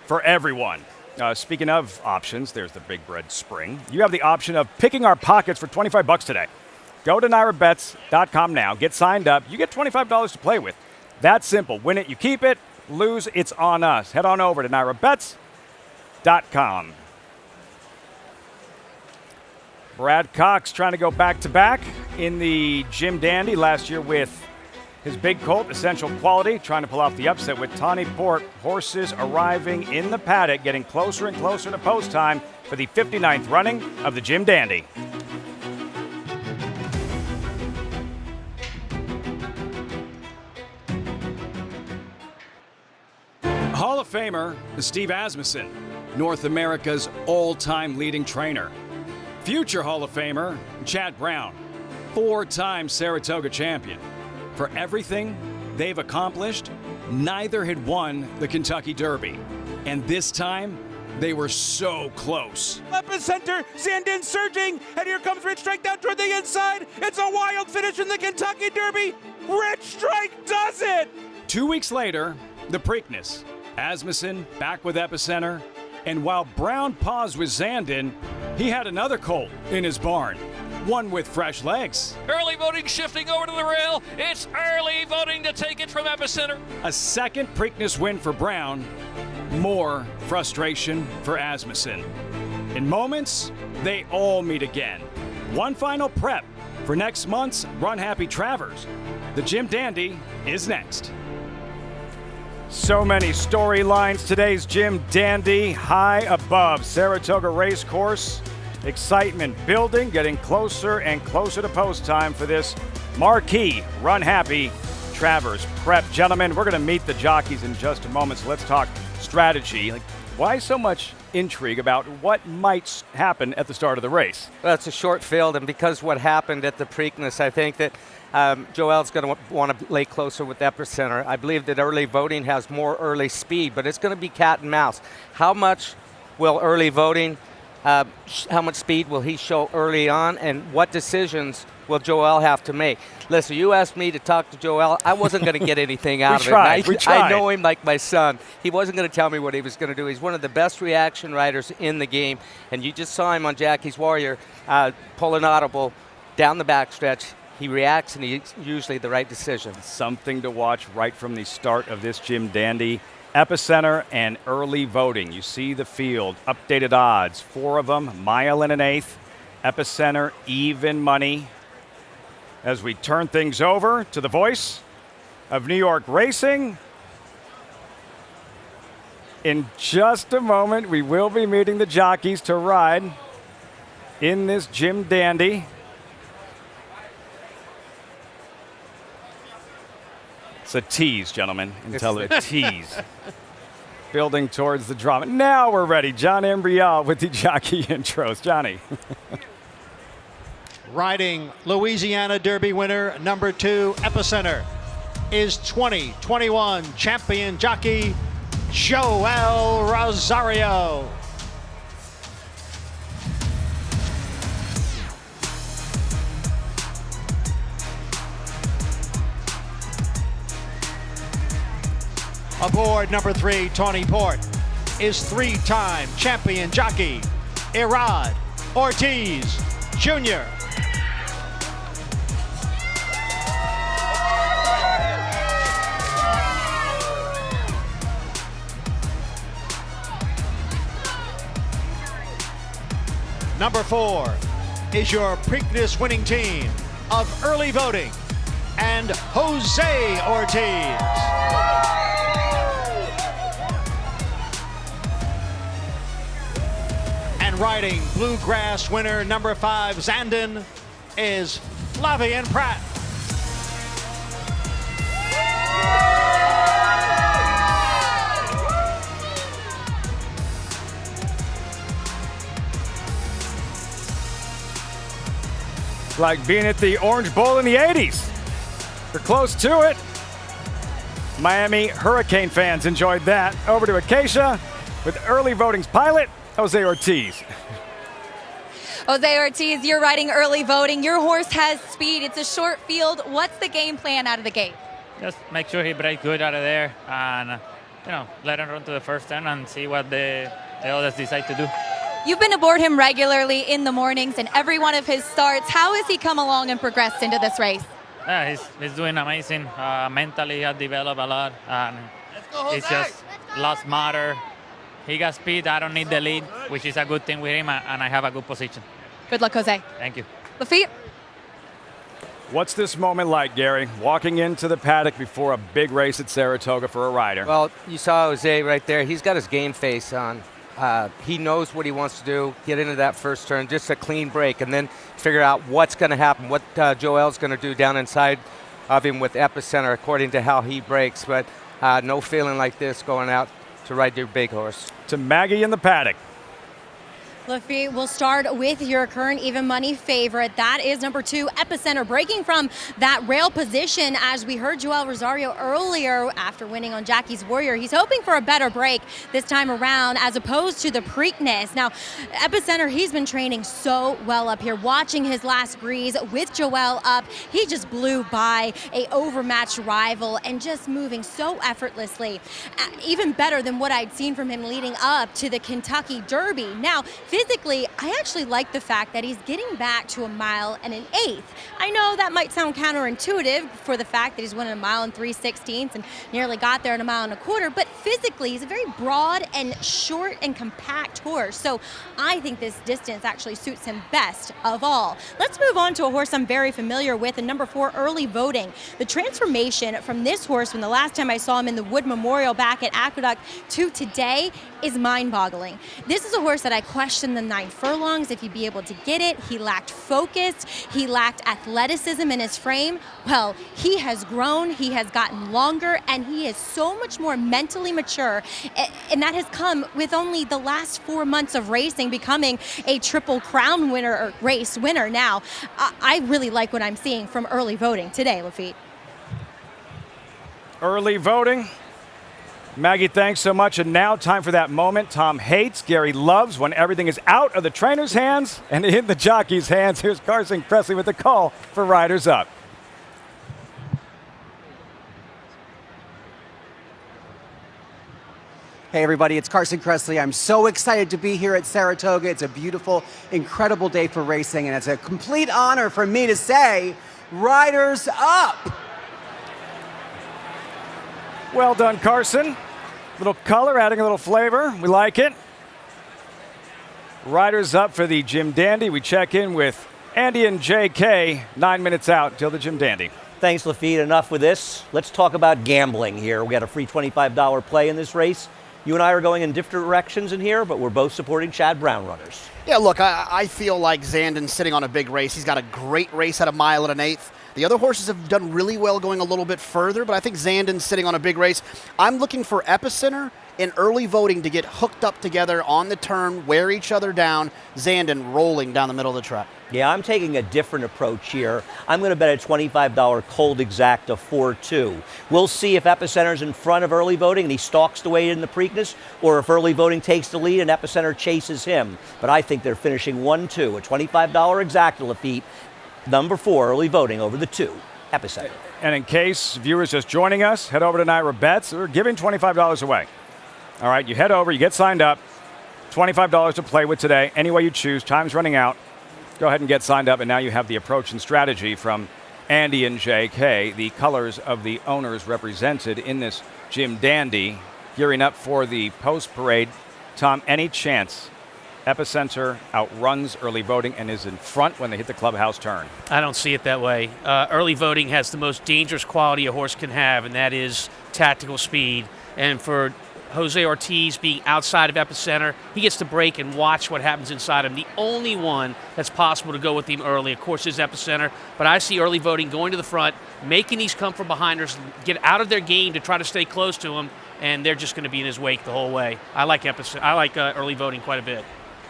for everyone. Speaking of options, there's the Big Red Spring. You have the option of picking our pockets for $25 today. Go to NYRABets.com now. Get signed up. You get $25 to play with. That's simple. Win it, you keep it. Lose, it's on us. Head on over to NYRABets.com. Brad Cox trying to go back-to-back in the Jim Dandy last year with his big colt, Essential Quality, trying to pull off the upset with Tawny Port. Horses arriving in the paddock, getting closer and closer to post time for the 59th running of the Jim Dandy. Hall of Famer Steve Asmussen, North America's all-time leading trainer. Future Hall of Famer Chad Brown, 4-time Saratoga champion. For everything they've accomplished, neither had won the Kentucky Derby. And this time, they were so close. Epicenter, Zandin surging, and here comes Rich Strike down toward the inside. It's a wild finish in the Kentucky Derby. Rich Strike does it! 2 weeks later, the Preakness. Asmussen back with Epicenter, And while Brown paused with Zandon, he had another colt in his barn, one with fresh legs. Early voting shifting over to the rail. It's early voting to take it from Epicenter. A second Preakness win for Brown, more frustration for Asmussen. In moments, they all meet again. One final prep for next month's Run Happy Travers. The Jim Dandy is next. So many storylines. Today's Jim Dandy, high above Saratoga Racecourse. Excitement building, getting closer and closer to post time for this marquee Run Happy Travers prep. Gentlemen, we're going to meet the jockeys in just a moment, so let's talk strategy. Why so much intrigue about what might happen at the start of the race? Well, it's a short field, and because what happened at the Preakness, I think that Joel's going to want to lay closer with Epicenter. I believe that early voting has more early speed, but it's going to be cat and mouse. How much will early voting, how much speed will he show early on, and what decisions will Joel have to make? Listen, you asked me to talk to Joel. I wasn't going to get anything out of it. I know him like my son. He wasn't going to tell me what he was going to do. He's one of the best reaction riders in the game, and you just saw him on Jackie's Warrior pull an audible down the backstretch. He reacts, and he's usually the right decision. Something to watch right from the start of this Jim Dandy. Epicenter and early voting. You see the field, updated odds, 4 of them, mile and an eighth. Epicenter, even money. As we turn things over to the voice of New York racing. In just a moment, we will be meeting the jockeys to ride in this Jim Dandy. It's a tease, gentlemen. Until a tease. Building towards the drama. Now we're ready. John Embrial with the Jockey Intros. Johnny. Riding Louisiana Derby winner number 2, Epicenter, is 2021 champion jockey Joel Rosario. Aboard number 3, Tawny Port, is 3-time champion jockey Irad Ortiz Jr. Number 4 is your Preakness winning team of early voting and Jose Ortiz. And riding Bluegrass winner number 5, Zandon, is Flavian Pratt. Like being at the Orange Bowl in the 80s. We're close to it. Miami Hurricane fans enjoyed that. Over to Acacia with early voting's pilot, Jose Ortiz. Jose Ortiz, you're riding early voting. Your horse has speed. It's a short field. What's the game plan out of the gate? Just make sure he breaks good out of there and, let him run to the first turn and see what the others decide to do. You've been aboard him regularly in the mornings and every one of his starts. How has he come along and progressed into this race? Yeah, he's doing amazing. Mentally, he has developed a lot. And it's just lost motor. He got speed. I don't need the lead, which is a good thing with him, and I have a good position. Good luck, Jose. Thank you. Lafitte? What's this moment like, Gary? Walking into the paddock before a big race at Saratoga for a rider. Well, you saw Jose right there. He's got his game face on. He knows what he wants to do, get into that first turn, just a clean break, and then figure out what's going to happen, what Joel's going to do down inside of him with Epicenter according to how he breaks. But no feeling like this going out to ride your big horse. To Maggie in the paddock. Lafitte, we'll start with your current even money favorite. That is number 2, Epicenter, breaking from that rail position. As we heard Joel Rosario earlier after winning on Jackie's Warrior, he's hoping for a better break this time around as opposed to the Preakness. Now, Epicenter, he's been training so well up here. Watching his last breeze with Joel up, he just blew by a overmatched rival and just moving so effortlessly. Even better than what I'd seen from him leading up to the Kentucky Derby. Now, physically, I actually like the fact that he's getting back to 1 mile and an eighth. I know that might sound counterintuitive for the fact that he's winning 1 mile and 3/16 and nearly got there in 1 1/4 miles, but physically, he's a very broad and short and compact horse. So I think this distance actually suits him best of all. Let's move on to a horse I'm very familiar with, and number 4, Early Voting. The transformation from this horse from the last time I saw him in the Wood Memorial back at Aqueduct to today is mind-boggling. This is a horse that I questioned the 9 furlongs if he'd be able to get it. He lacked focus. He lacked athleticism in his frame. Well, he has grown, he has gotten longer, and he is so much more mentally mature, and that has come with only the last 4 months of racing, becoming a Triple Crown winner or race winner now. I really like what I'm seeing from Early Voting today, Lafitte. Early Voting. Maggie, thanks so much. And now time for that moment Tom hates, Gary loves, when everything is out of the trainer's hands and in the jockey's hands. Here's Carson Kressley with the call for Riders Up. Hey everybody, it's Carson Kressley. I'm so excited to be here at Saratoga. It's a beautiful, incredible day for racing, and it's a complete honor for me to say, Riders Up! Well done, Carson. Little color, adding a little flavor. We like it. Riders Up for the Jim Dandy. We check in with Andy and JK 9 minutes out till the Jim Dandy. Thanks, Lafitte. Enough with this. Let's talk about gambling here. We got a free $25 play in this race. You and I are going in different directions in here, but we're both supporting Chad Brown runners. Yeah, look, I feel like Zandon's sitting on a big race. He's got a great race at 1 mile and an eighth. The other horses have done really well going a little bit further, but I think Zandon's sitting on a big race. I'm looking for Epicenter and Early Voting to get hooked up together on the turn, wear each other down, Zandon rolling down the middle of the track. Yeah, I'm taking a different approach here. I'm going to bet a $25 cold exact of 4-2. We'll see if Epicenter's in front of Early Voting and he stalks the way in the Preakness, or if Early Voting takes the lead and Epicenter chases him. But I think they're finishing 1-2. A $25 exact, Lafitte. Number 4, Early Voting over the 2, Epicenter. And in case viewers just joining us, head over to Naira Bets. We're giving $25 away. All right, you head over, you get signed up. $25 to play with today, any way you choose. Time's running out. Go ahead and get signed up, and now you have the approach and strategy from Andy and JK, the colors of the owners represented in this Jim Dandy, gearing up for the post-parade. Tom, any chance Epicenter outruns Early Voting and is in front when they hit the clubhouse turn? I don't see it that way. Early Voting has the most dangerous quality a horse can have, and that is tactical speed. And for Jose Ortiz being outside of Epicenter, he gets to break and watch what happens inside him. The only one that's possible to go with him early, of course, is Epicenter. But I see Early Voting going to the front, making these come from behinders, get out of their game to try to stay close to him, and they're just going to be in his wake the whole way. I like Early Voting quite a bit.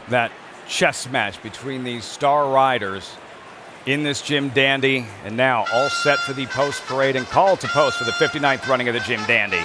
That chess match between these star riders in this Jim Dandy, and now all set for the post parade and call to post for the 59th running of the Jim Dandy.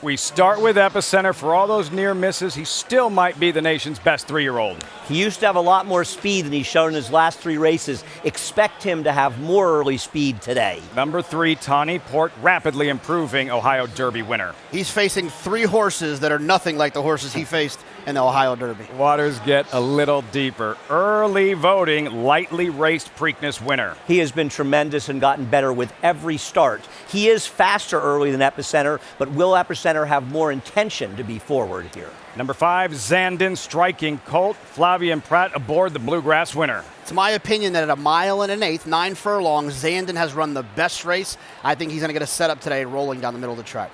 We start with Epicenter. For all those near misses, he still might be the nation's best 3-year-old. He used to have a lot more speed than he's shown in his last 3 races. Expect him to have more early speed today. Number 3, Tawny Port, rapidly improving Ohio Derby winner. He's facing 3 horses that are nothing like the horses he faced in the Ohio Derby. Waters get a little deeper. Early Voting, lightly raced Preakness winner. He has been tremendous and gotten better with every start. He is faster early than Epicenter, but will Epicenter have more intention to be forward here? Number 5, Zandon, striking colt. Flavian Pratt aboard the Bluegrass winner. It's my opinion that at 1 mile and an eighth, 9 furlongs, Zandon has run the best race. I think he's going to get a setup today rolling down the middle of the track.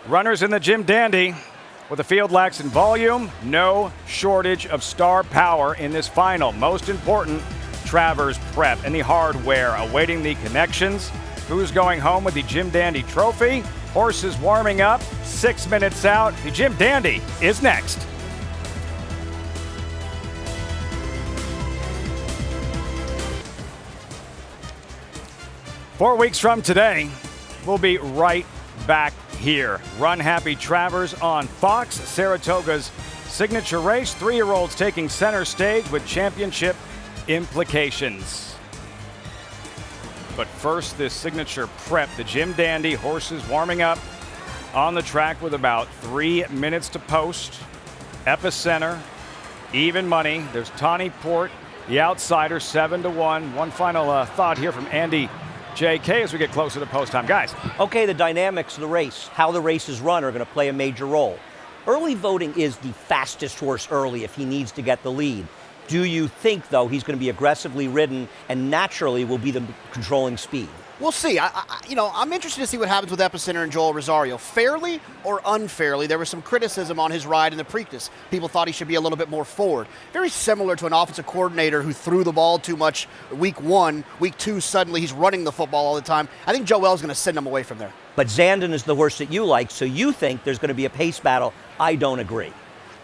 Runners in the Jim Dandy. What the field lacks in volume, no shortage of star power in this final. Most important, Travers prep and the hardware awaiting the connections. Who's going home with the Jim Dandy Trophy? Horses warming up, 6 minutes out. The Jim Dandy is next. Four weeks from today, we'll be right back here. Run Happy Travers on Fox, Saratoga's signature race. 3-year-olds taking center stage with championship implications. But first, this signature prep, the Jim Dandy horses warming up on the track with about 3 minutes to post. Epicenter, even money. There's Tawny Port, the outsider, 7-1. One final thought here from Andy JK as we get closer to post time. Guys. Okay, the dynamics of the race, how the race is run are going to play a major role. Early voting is the fastest horse early if he needs to get the lead. Do you think, though, he's going to be aggressively ridden and naturally will be the controlling speed? We'll see. I'm interested to see what happens with Epicenter and Joel Rosario. Fairly or unfairly, there was some criticism on his ride in the Preakness. People thought he should be a little bit more forward. Very similar to an offensive coordinator who threw the ball too much week 1. Week 2, suddenly he's running the football all the time. I think Joel's going to send him away from there. But Zandon is the horse that you like, so you think there's going to be a pace battle. I don't agree.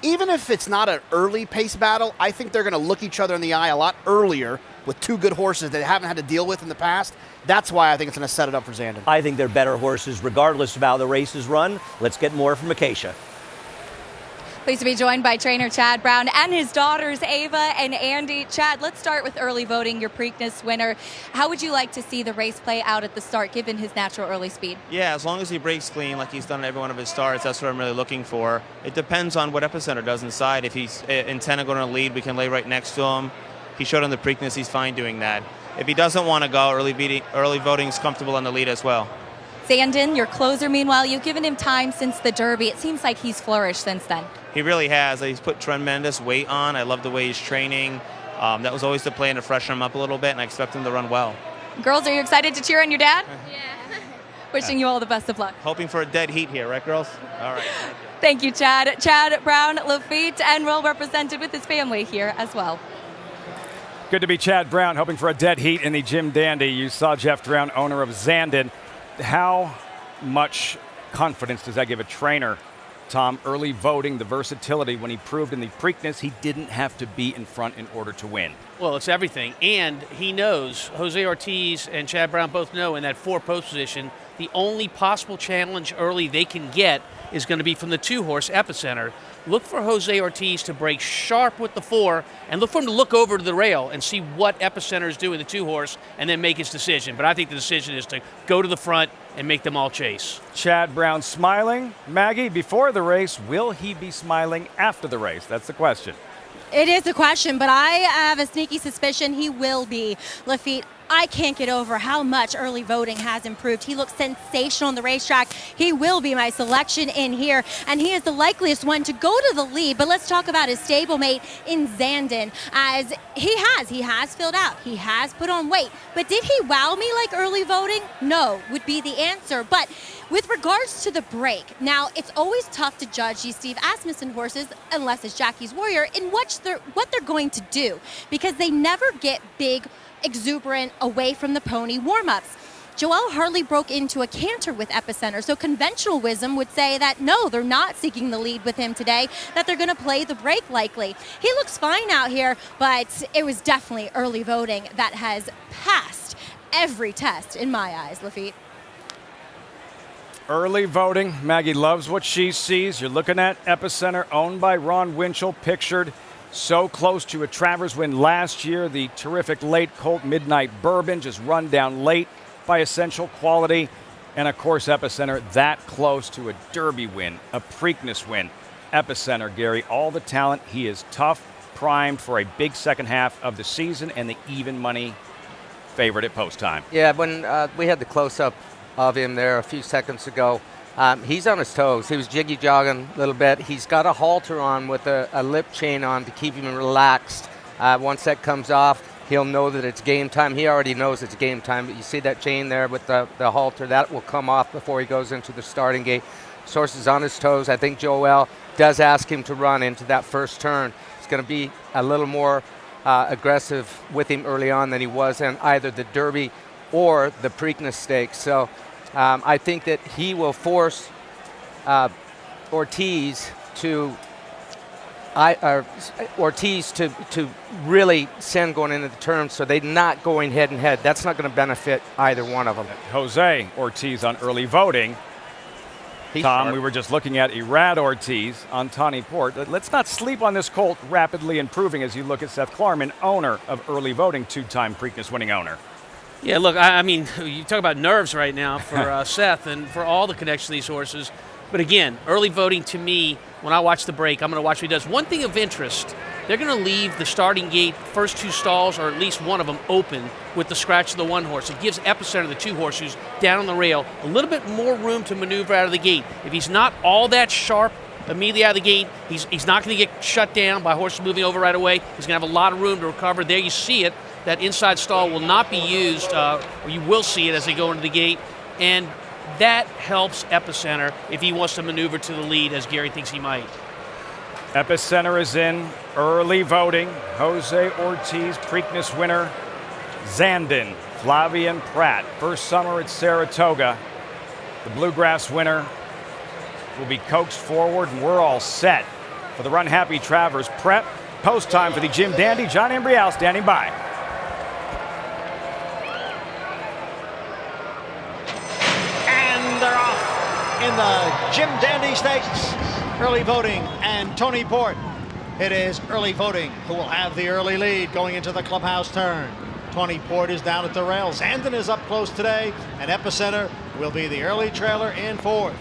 Even if it's not an early pace battle, I think they're going to look each other in the eye a lot earlier with two good horses that they haven't had to deal with in the past. That's why I think it's going to set it up for Zandon. I think they're better horses regardless of how the race is run. Let's get more from Acacia. Pleased to be joined by trainer Chad Brown and his daughters Ava and Andy. Chad, let's start with early voting, your Preakness winner. How would you like to see the race play out at the start, given his natural early speed? Yeah, as long as he breaks clean like he's done at every one of his starts, that's what I'm really looking for. It depends on what Epicenter does inside. If he's intent on going to lead, we can lay right next to him. He showed on the Preakness he's fine doing that. If he doesn't want to go, early voting's comfortable on the lead as well. Zandon, your closer, meanwhile, you've given him time since the Derby. It seems like he's flourished since then. He really has. He's put tremendous weight on. I love the way he's training. That was always the plan, to freshen him up a little bit, and I expect him to run well. Girls, are you excited to cheer on your dad? Yeah. Wishing you all the best of luck. Hoping for a dead heat here, right, girls? All right. Thank you, Chad. Chad Brown, Lafitte, and well represented with his family here as well. Good to be Chad Brown, hoping for a dead heat in the Jim Dandy. You saw Jeff Brown, owner of Zandon. How much confidence does that give a trainer, Tom? Early voting, the versatility, when he proved in the Preakness he didn't have to be in front in order to win. Well, it's everything. And he knows, Jose Ortiz and Chad Brown both know, in that 4-post position, the only possible challenge early they can get is going to be from the 2-horse Epicenter. Look for Jose Ortiz to break sharp with the 4, and look for him to look over to the rail and see what Epicenter is doing, the 2-horse, and then make his decision. But I think the decision is to go to the front and make them all chase. Chad Brown smiling. Maggie, before the race, will he be smiling after the race? That's the question. It is a question, but I have a sneaky suspicion he will be. Lafitte, I can't get over how much early voting has improved. He looks sensational on the racetrack. He will be my selection in here, and he is the likeliest one to go to the lead. But let's talk about his stablemate in Zandon, as he has filled out. He has put on weight. But did he wow me like early voting? No, would be the answer. But with regards to the break, now it's always tough to judge these Steve Asmussen horses, unless it's Jackie's Warrior, in what they're going to do, because they never get big, exuberant, away from the pony warm-ups. Joel hardly broke into a canter with Epicenter, so conventional wisdom would say that no, they're not seeking the lead with him today, that they're going to play the break likely. He looks fine out here, but it was definitely early voting that has passed every test in my eyes, Lafitte. Early voting. Maggie loves what she sees. You're looking at Epicenter, owned by Ron Winchell, pictured so close to a Travers win last year. The terrific late Colt Midnight Bourbon, just run down late by Essential Quality. And of course, Epicenter that close to a Derby win, a Preakness win. Epicenter, Gary, all the talent. He is tough, primed for a big second half of the season, and the even money favorite at post time. Yeah, when we had the close-up of him there a few seconds ago, he's on his toes. He was jiggy jogging a little bit. He's got a halter on with a lip chain on to keep him relaxed. Once that comes off, he'll know that it's game time. He already knows it's game time, but you see that chain there with the halter, that will come off before he goes into the starting gate. Source is on his toes. I think Joel does ask him to run into that first turn. It's going to be a little more aggressive with him early on than he was in either the Derby or the Preakness Stakes. So I think that he will force Ortiz to really send going into the turn, so they're not going head and head. That's not going to benefit either one of them. Jose Ortiz on early voting. Tom, we were just looking at Irad Ortiz on Tawny Port. Let's not sleep on this colt rapidly improving as you look at Seth Klarman, owner of early voting, two-time Preakness winning owner. Yeah, look, I mean, you talk about nerves right now for Seth and for all the connection to these horses. But again, early voting to me, when I watch the break, I'm going to watch what he does. One thing of interest, they're going to leave the starting gate, first two stalls, or at least one of them, open with the scratch of the one horse. It gives Epicenter, the two horse who's down on the rail, a little bit more room to maneuver out of the gate. If he's not all that sharp immediately out of the gate, he's not going to get shut down by horses moving over right away. He's going to have a lot of room to recover. There you see it. That inside stall will not be used, or you will see it as they go into the gate. And that helps Epicenter if he wants to maneuver to the lead, as Gary thinks he might. Epicenter is in early voting. Jose Ortiz, Preakness winner. Zandon, Flavian Pratt, first summer at Saratoga. The Bluegrass winner will be coaxed forward, and we're all set for the Run Happy Travers prep. Post time for the Jim Dandy. John Embrial standing by. In the Jim Dandy Stakes, early voting and Tawny Port. It is early voting who will have the early lead going into the clubhouse turn. Tawny Port is down at the rail. Zandon is up close today, and Epicenter will be the early trailer in fourth.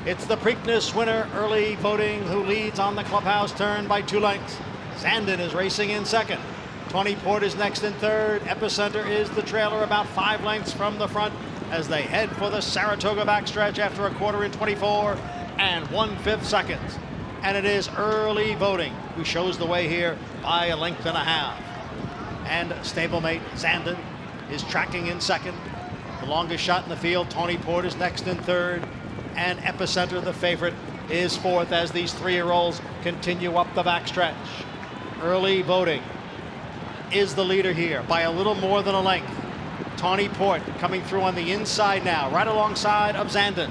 It's the Preakness winner, early voting, who leads on the clubhouse turn by 2 lengths. Zandon is racing in second. Tawny Port is next in third. Epicenter is the trailer about 5 lengths from the front as they head for the Saratoga backstretch after a quarter in 24 and 1/5 seconds. And it is early voting who shows the way here by 1.5 lengths. And stablemate Zandon is tracking in second. The longest shot in the field, Tawny Port, is next in third. And Epicenter, the favorite, is fourth as these 3-year-olds continue up the backstretch. Early voting is the leader here by a little more than 1 length. Tawny Port coming through on the inside now, right alongside of Zandon.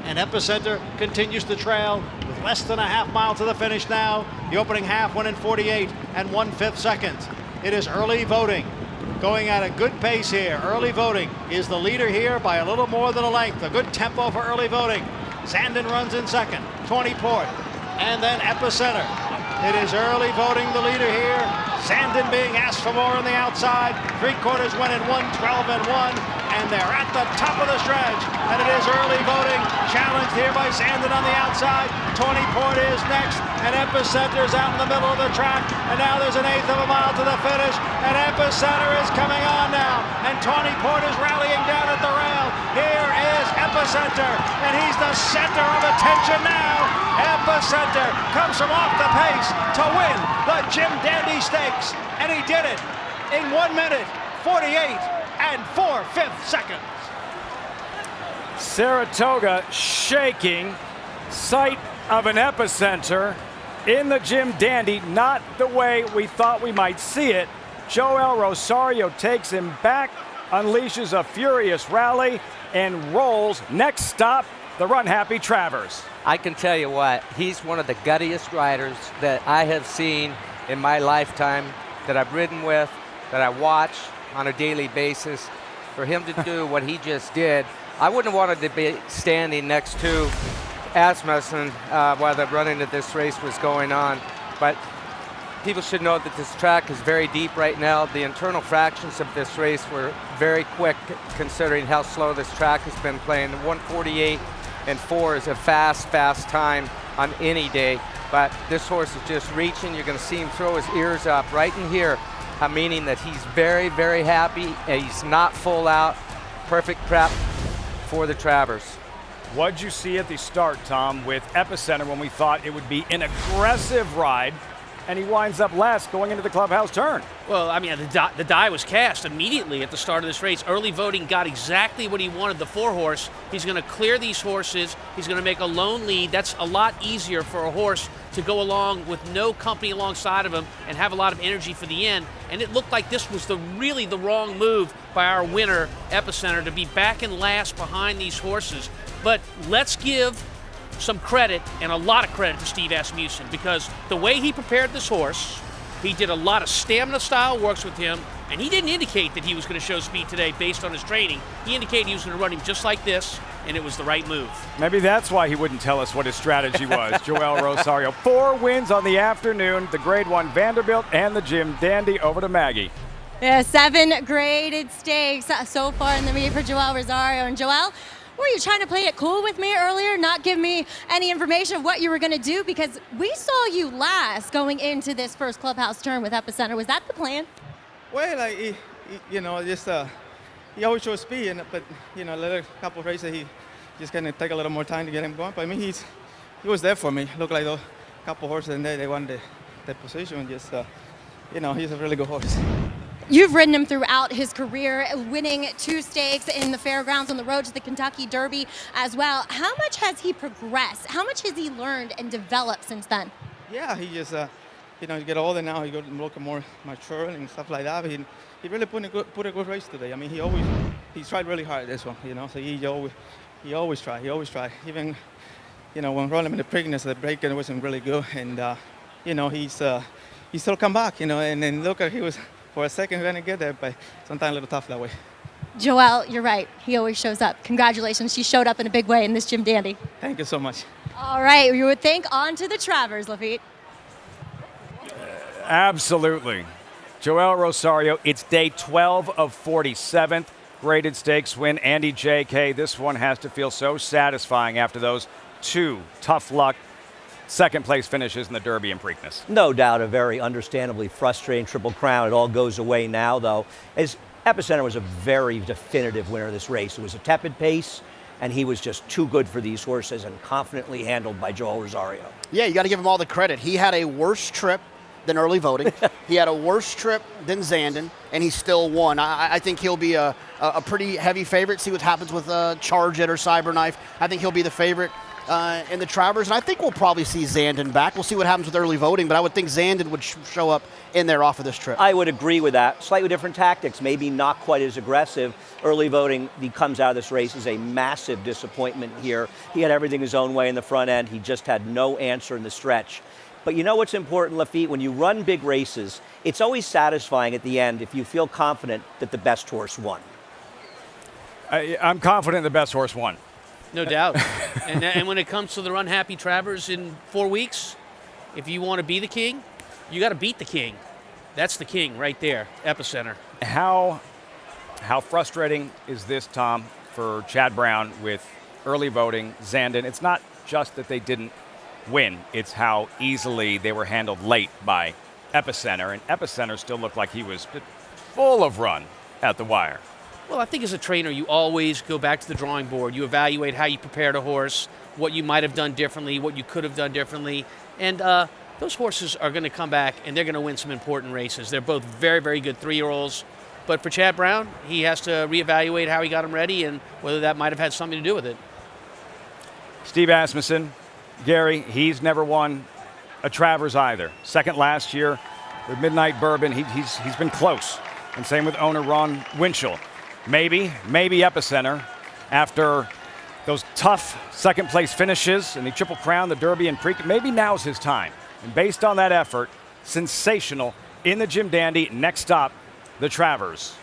And Epicenter continues to trail with less than a half mile to the finish now. The opening half went in 48 and 1/5 seconds. It is early voting going at a good pace here. Early voting is the leader here by a little more than 1 length. A good tempo for early voting. Zandon runs in second, Tawny Port, and then Epicenter. It is early voting the leader here. Zandon being asked for more on the outside. 3/4 went in 1:12 and 1, and they're at the top of the stretch. And it is early voting, challenged here by Zandon on the outside. Tawny Port is next, and Epicenter's out in the middle of the track. And now there's 1/8 of a mile to the finish, and Epicenter is coming on now. And Tawny Port is rallying down at the rail. Here is Epicenter, and he's the center of attention now. Epicenter comes from off the pace to win the Jim Dandy Stakes, and he did it in 1 minute, 48 and 4/5 seconds. Saratoga shaking, sight of an Epicenter in the Jim Dandy, not the way we thought we might see it. Joel Rosario takes him back, unleashes a furious rally, and rolls. Next stop, the Run Happy Travers. I can tell you what, he's one of the guttiest riders that I have seen in my lifetime, that I've ridden with, that I watch on a daily basis. For him to do what he just did, I wouldn't have wanted to be standing next to Asmussen while the running of this race was going on. But people should know that this track is very deep right now. The internal fractions of this race were very quick considering how slow this track has been playing. 1:48 and 4 is a fast time on any day. But this horse is just reaching. You're going to see him throw his ears up right in here, meaning that he's very, very happy. He's not full out. Perfect prep for the Travers. What'd you see at the start, Tom, with Epicenter when we thought it would be an aggressive ride and he winds up last going into the clubhouse turn. Well, I mean, the die was cast immediately at the start of this race. Early voting got exactly what he wanted, the 4-horse. He's going to clear these horses. He's going to make a lone lead. That's a lot easier for a horse to go along with no company alongside of him and have a lot of energy for the end. And it looked like this was really the wrong move by our winner, Epicenter, to be back in last behind these horses. But let's give some credit, and a lot of credit, to Steve Asmussen, because the way he prepared this horse, he did a lot of stamina style works with him, and he didn't indicate that he was going to show speed today based on his training. He indicated he was going to run him just like this, and it was the right move. Maybe that's why he wouldn't tell us what his strategy was. Joel Rosario, 4 wins on the afternoon, the Grade 1 Vanderbilt and the Jim Dandy. Over to Maggie. Yeah, 7 graded stakes so far in the meet for Joel Rosario. And Joel, were you trying to play it cool with me earlier, not give me any information of what you were going to do? Because we saw you last going into this first clubhouse turn with Epicenter. Was that the plan? Well, he always shows speed, but a couple of races he just kind of take a little more time to get him going. But I mean, he was there for me. Looked like those couple of horses in there, they wanted that position. Just he's a really good horse. You've ridden him throughout his career, winning 2 stakes in the fairgrounds on the road to the Kentucky Derby as well. How much has he progressed? How much has he learned and developed since then? Yeah, he just, he's get older now. He got looking more mature and stuff like that. But he really put a good race today. I mean, he tried really hard this one, So he always try. Even, when running in the Preakness, the break wasn't really good, and he still come back, And then look at he was. For a second, going to get there, but sometimes a little tough that way. Joel, you're right. He always shows up. Congratulations. She showed up in a big way in this Jim Dandy. Thank you so much. All right. You would think on to the Travers, Lafitte. Absolutely. Joel Rosario, it's day 12 of 47th. Graded stakes win. Andy J.K., this one has to feel so satisfying after those 2 tough luck second place finishes in the Derby and Preakness. No doubt a very understandably frustrating Triple Crown. It all goes away now, though. As Epicenter was a very definitive winner of this race. It was a tepid pace, and he was just too good for these horses and confidently handled by Joel Rosario. Yeah, you got to give him all the credit. He had a worse trip than early voting. He had a worse trip than Zandon, and he still won. I think he'll be a pretty heavy favorite. See what happens with Charge It or Cyberknife. I think he'll be the favorite in the Travers, and I think we'll probably see Zandon back. We'll see what happens with early voting, but I would think Zandon would show up in there off of this trip. I would agree with that. Slightly different tactics, maybe not quite as aggressive. Early voting, he comes out of this race, is a massive disappointment here. He had everything his own way in the front end. He just had no answer in the stretch. But you know what's important, Lafitte? When you run big races, it's always satisfying at the end if you feel confident that the best horse won. I'm confident the best horse won. No doubt. And when it comes to the Run Happy Travers in 4 weeks, if you want to be the king, you got to beat the king. That's the king right there, Epicenter. How frustrating is this, Tom, for Chad Brown with early voting, Zandon? It's not just that they didn't win. It's how easily they were handled late by Epicenter. And Epicenter still looked like he was full of run at the wire. Well, I think as a trainer, you always go back to the drawing board. You evaluate how you prepared a horse, what you might have done differently, what you could have done differently. And those horses are going to come back, and they're going to win some important races. They're both very, very good 3-year-olds. But for Chad Brown, he has to reevaluate how he got them ready and whether that might have had something to do with it. Steve Asmussen, Gary, he's never won a Travers either. Second last year with Midnight Bourbon. He's been close. And same with owner Ron Winchell. Maybe Epicenter, after those tough second-place finishes in the Triple Crown, the Derby, and Preakness, maybe now's his time. And based on that effort, sensational in the Jim Dandy. Next stop, the Travers.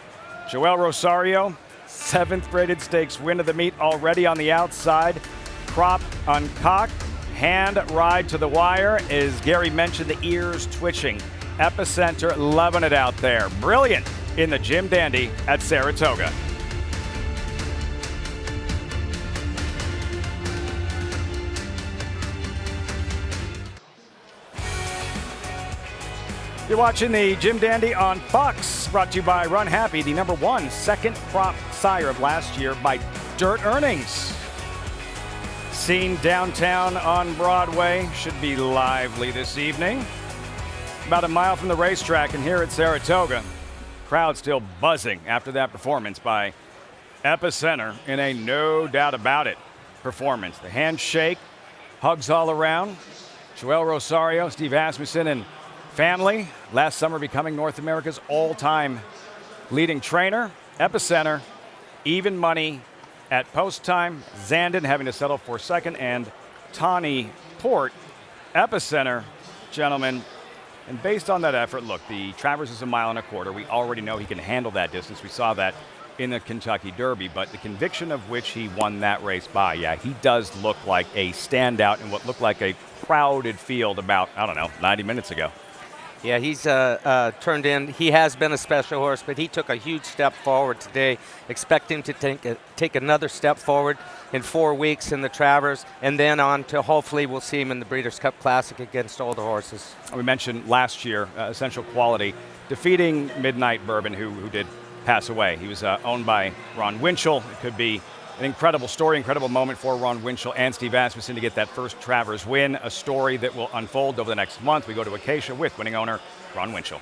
Joel Rosario, 7th graded stakes win of the meet already on the outside. Crop uncocked, hand ride to the wire. As Gary mentioned, the ears twitching. Epicenter loving it out there. Brilliant in the Jim Dandy at Saratoga. You're watching the Jim Dandy on Fox, brought to you by Run Happy, the #1 second prop sire of last year by Dirt Earnings. Scene downtown on Broadway should be lively this evening. about a mile from the racetrack, and here at Saratoga, crowd still buzzing after that performance by Epicenter in a no doubt about it performance. The handshake, hugs all around. Joel Rosario, Steve Asmussen, and family. Last summer becoming North America's all-time leading trainer. Epicenter, even money at post time. Zandon having to settle for second, and Tawny Port. Epicenter, gentlemen. And based on that effort, look, the Travers is a mile and a quarter. We already know he can handle that distance. We saw that in the Kentucky Derby, but the conviction of which he won that race by, yeah, he does look like a standout in what looked like a crowded field about, 90 minutes ago. Yeah, he's turned in. He has been a special horse, but he took a huge step forward today. Expect him to take another step forward in 4 weeks in the Travers, and then on to hopefully we'll see him in the Breeders' Cup Classic against older horses. We mentioned last year, Essential Quality, defeating Midnight Bourbon, who did pass away. He was owned by Ron Winchell. It could be an incredible story, incredible moment for Ron Winchell and Steve Asmussen to get that first Travers win, a story that will unfold over the next month. We go to Acacia with winning owner Ron Winchell.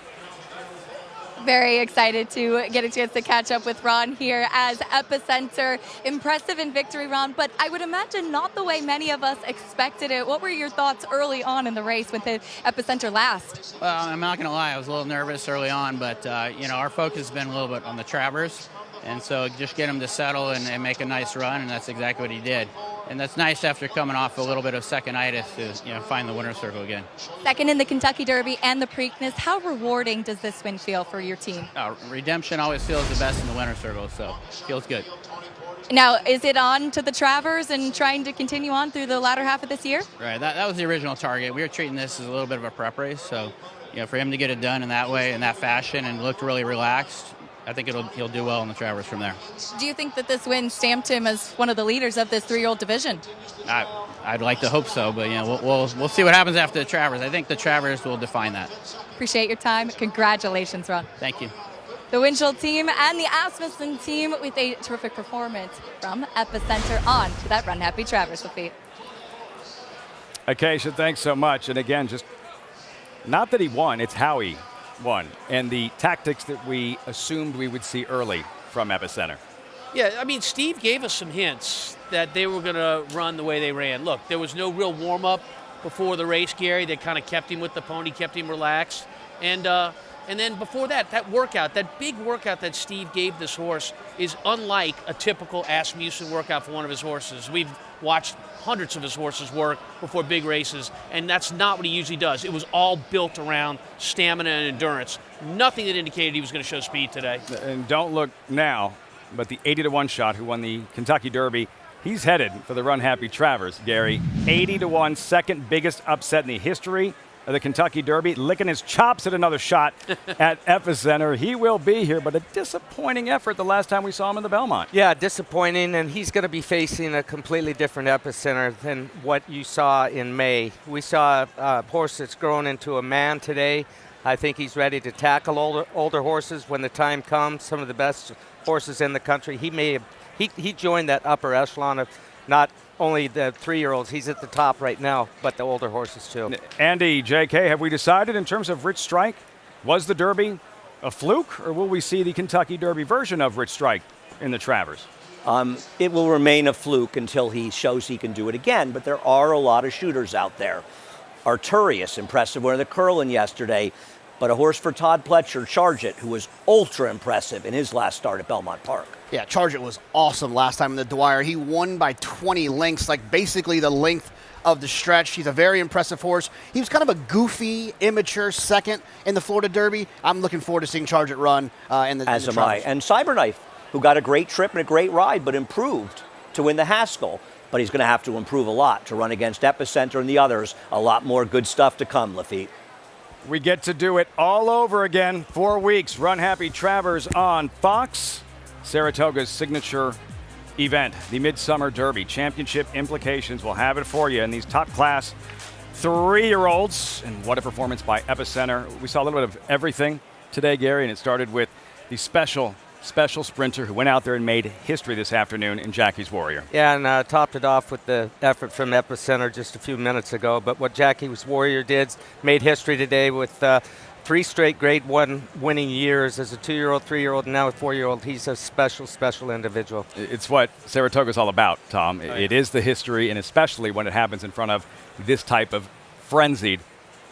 Very excited to get a chance to catch up with Ron here as Epicenter. Impressive in victory, Ron, but I would imagine not the way many of us expected it. What were your thoughts early on in the race with the Epicenter last? Well, I'm not going to lie, I was a little nervous early on, but our focus has been a little bit on the Travers. And so just get him to settle and make a nice run, and that's exactly what he did. And that's nice after coming off a little bit of second-itis to find the winner's circle again. Second in the Kentucky Derby and the Preakness. How rewarding does this win feel for your team? Redemption always feels the best in the winner's circle, so feels good. Now, is it on to the Travers and trying to continue on through the latter half of this year? Right, that was the original target. We were treating this as a little bit of a prep race, so for him to get it done in that way, in that fashion, and looked really relaxed, I think he'll do well in the Travers from there. Do you think that this win stamped him as one of the leaders of this 3-year-old division? I'd like to hope so, but we'll see what happens after the Travers. I think the Travers will define that. Appreciate your time. Congratulations, Ron. Thank you. The Winchell team and the Asmussen team with a terrific performance from Epicenter on to that Run Happy Travers defeat. Acacia, thanks so much. And again, just not that he won, it's how he won, and the tactics that we assumed we would see early from Epicenter. Yeah, I mean, Steve gave us some hints that they were going to run the way they ran. Look, there was no real warm-up before the race, Gary. They kind of kept him with the pony, kept him relaxed. And then before that workout, that big workout that Steve gave this horse is unlike a typical Asmussen workout for one of his horses. We've watched hundreds of his horses work before big races, and that's not what he usually does. It was all built around stamina and endurance. Nothing that indicated he was going to show speed today. And don't look now, but the 80-1 shot who won the Kentucky Derby, he's headed for the Run Happy Travers, Gary. 80-1, second biggest upset in the history of the Kentucky Derby, licking his chops at another shot at Epicenter. He will be here, but a disappointing effort the last time we saw him in the Belmont. Yeah, disappointing, and he's going to be facing a completely different Epicenter than what you saw in May. We saw a horse that's grown into a man today. I think he's ready to tackle older horses when the time comes, some of the best horses in the country. He joined that upper echelon of not only the 3-year-olds, he's at the top right now, but the older horses too. Andy, JK, have we decided in terms of Rich Strike, was the Derby a fluke, or will we see the Kentucky Derby version of Rich Strike in the Travers? It will remain a fluke until he shows he can do it again, but there are a lot of shooters out there. Arturius, impressive winner of the Curlin yesterday, but a horse for Todd Pletcher, Charge It, who was ultra impressive in his last start at Belmont Park. Yeah, Charge It was awesome last time in the Dwyer. He won by 20 lengths, like basically the length of the stretch. He's a very impressive horse. He was kind of a goofy, immature second in the Florida Derby. I'm looking forward to seeing Charge It run in the As am I. And Cyberknife, who got a great trip and a great ride, but improved to win the Haskell. But he's going to have to improve a lot to run against Epicenter and the others. A lot more good stuff to come, Lafitte. We get to do it all over again. 4 weeks. Run Happy Travers on Fox. Saratoga's signature event, the Midsummer Derby. Championship implications. We'll have it for you. And these top-class 3-year-olds. And what a performance by Epicenter. We saw a little bit of everything today, Gary, and it started with the special special sprinter who went out there and made history this afternoon in Jackie's Warrior. Yeah, and topped it off with the effort from Epicenter just a few minutes ago. But what Jackie's Warrior did made history today with 3 straight Grade 1 winning years as a 2-year-old, 3-year-old, and now a 4-year-old. He's a special, special individual. It's what Saratoga's all about, Tom. It is the history, and especially when it happens in front of this type of frenzied,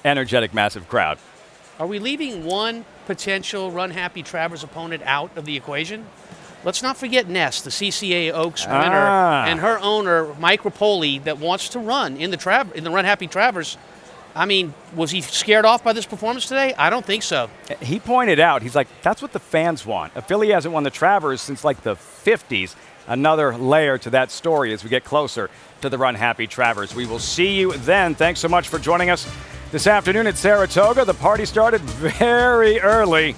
energetic, massive crowd. Are we leaving one potential Run Happy Travers opponent out of the equation? Let's not forget Ness, the CCA Oaks winner, and her owner, Mike Rapoli, that wants to run in the Run Happy Travers. I mean, was he scared off by this performance today? I don't think so. He pointed out, he's like, that's what the fans want. A filly hasn't won the Travers since like the 50s. Another layer to that story as we get closer to the Run Happy Travers. We will see you then. Thanks so much for joining us this afternoon at Saratoga. The party started very early.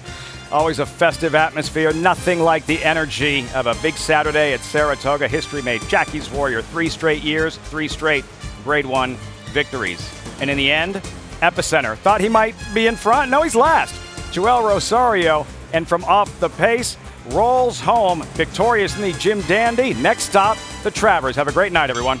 Always a festive atmosphere. Nothing like the energy of a big Saturday at Saratoga. History made. Jackie's Warrior, 3 straight years, 3 straight Grade 1 victories. And in the end, Epicenter thought he might be in front. No, he's last. Joel Rosario, and from off the pace, rolls home victorious in the Jim Dandy. Next stop, the Travers. Have a great night, everyone.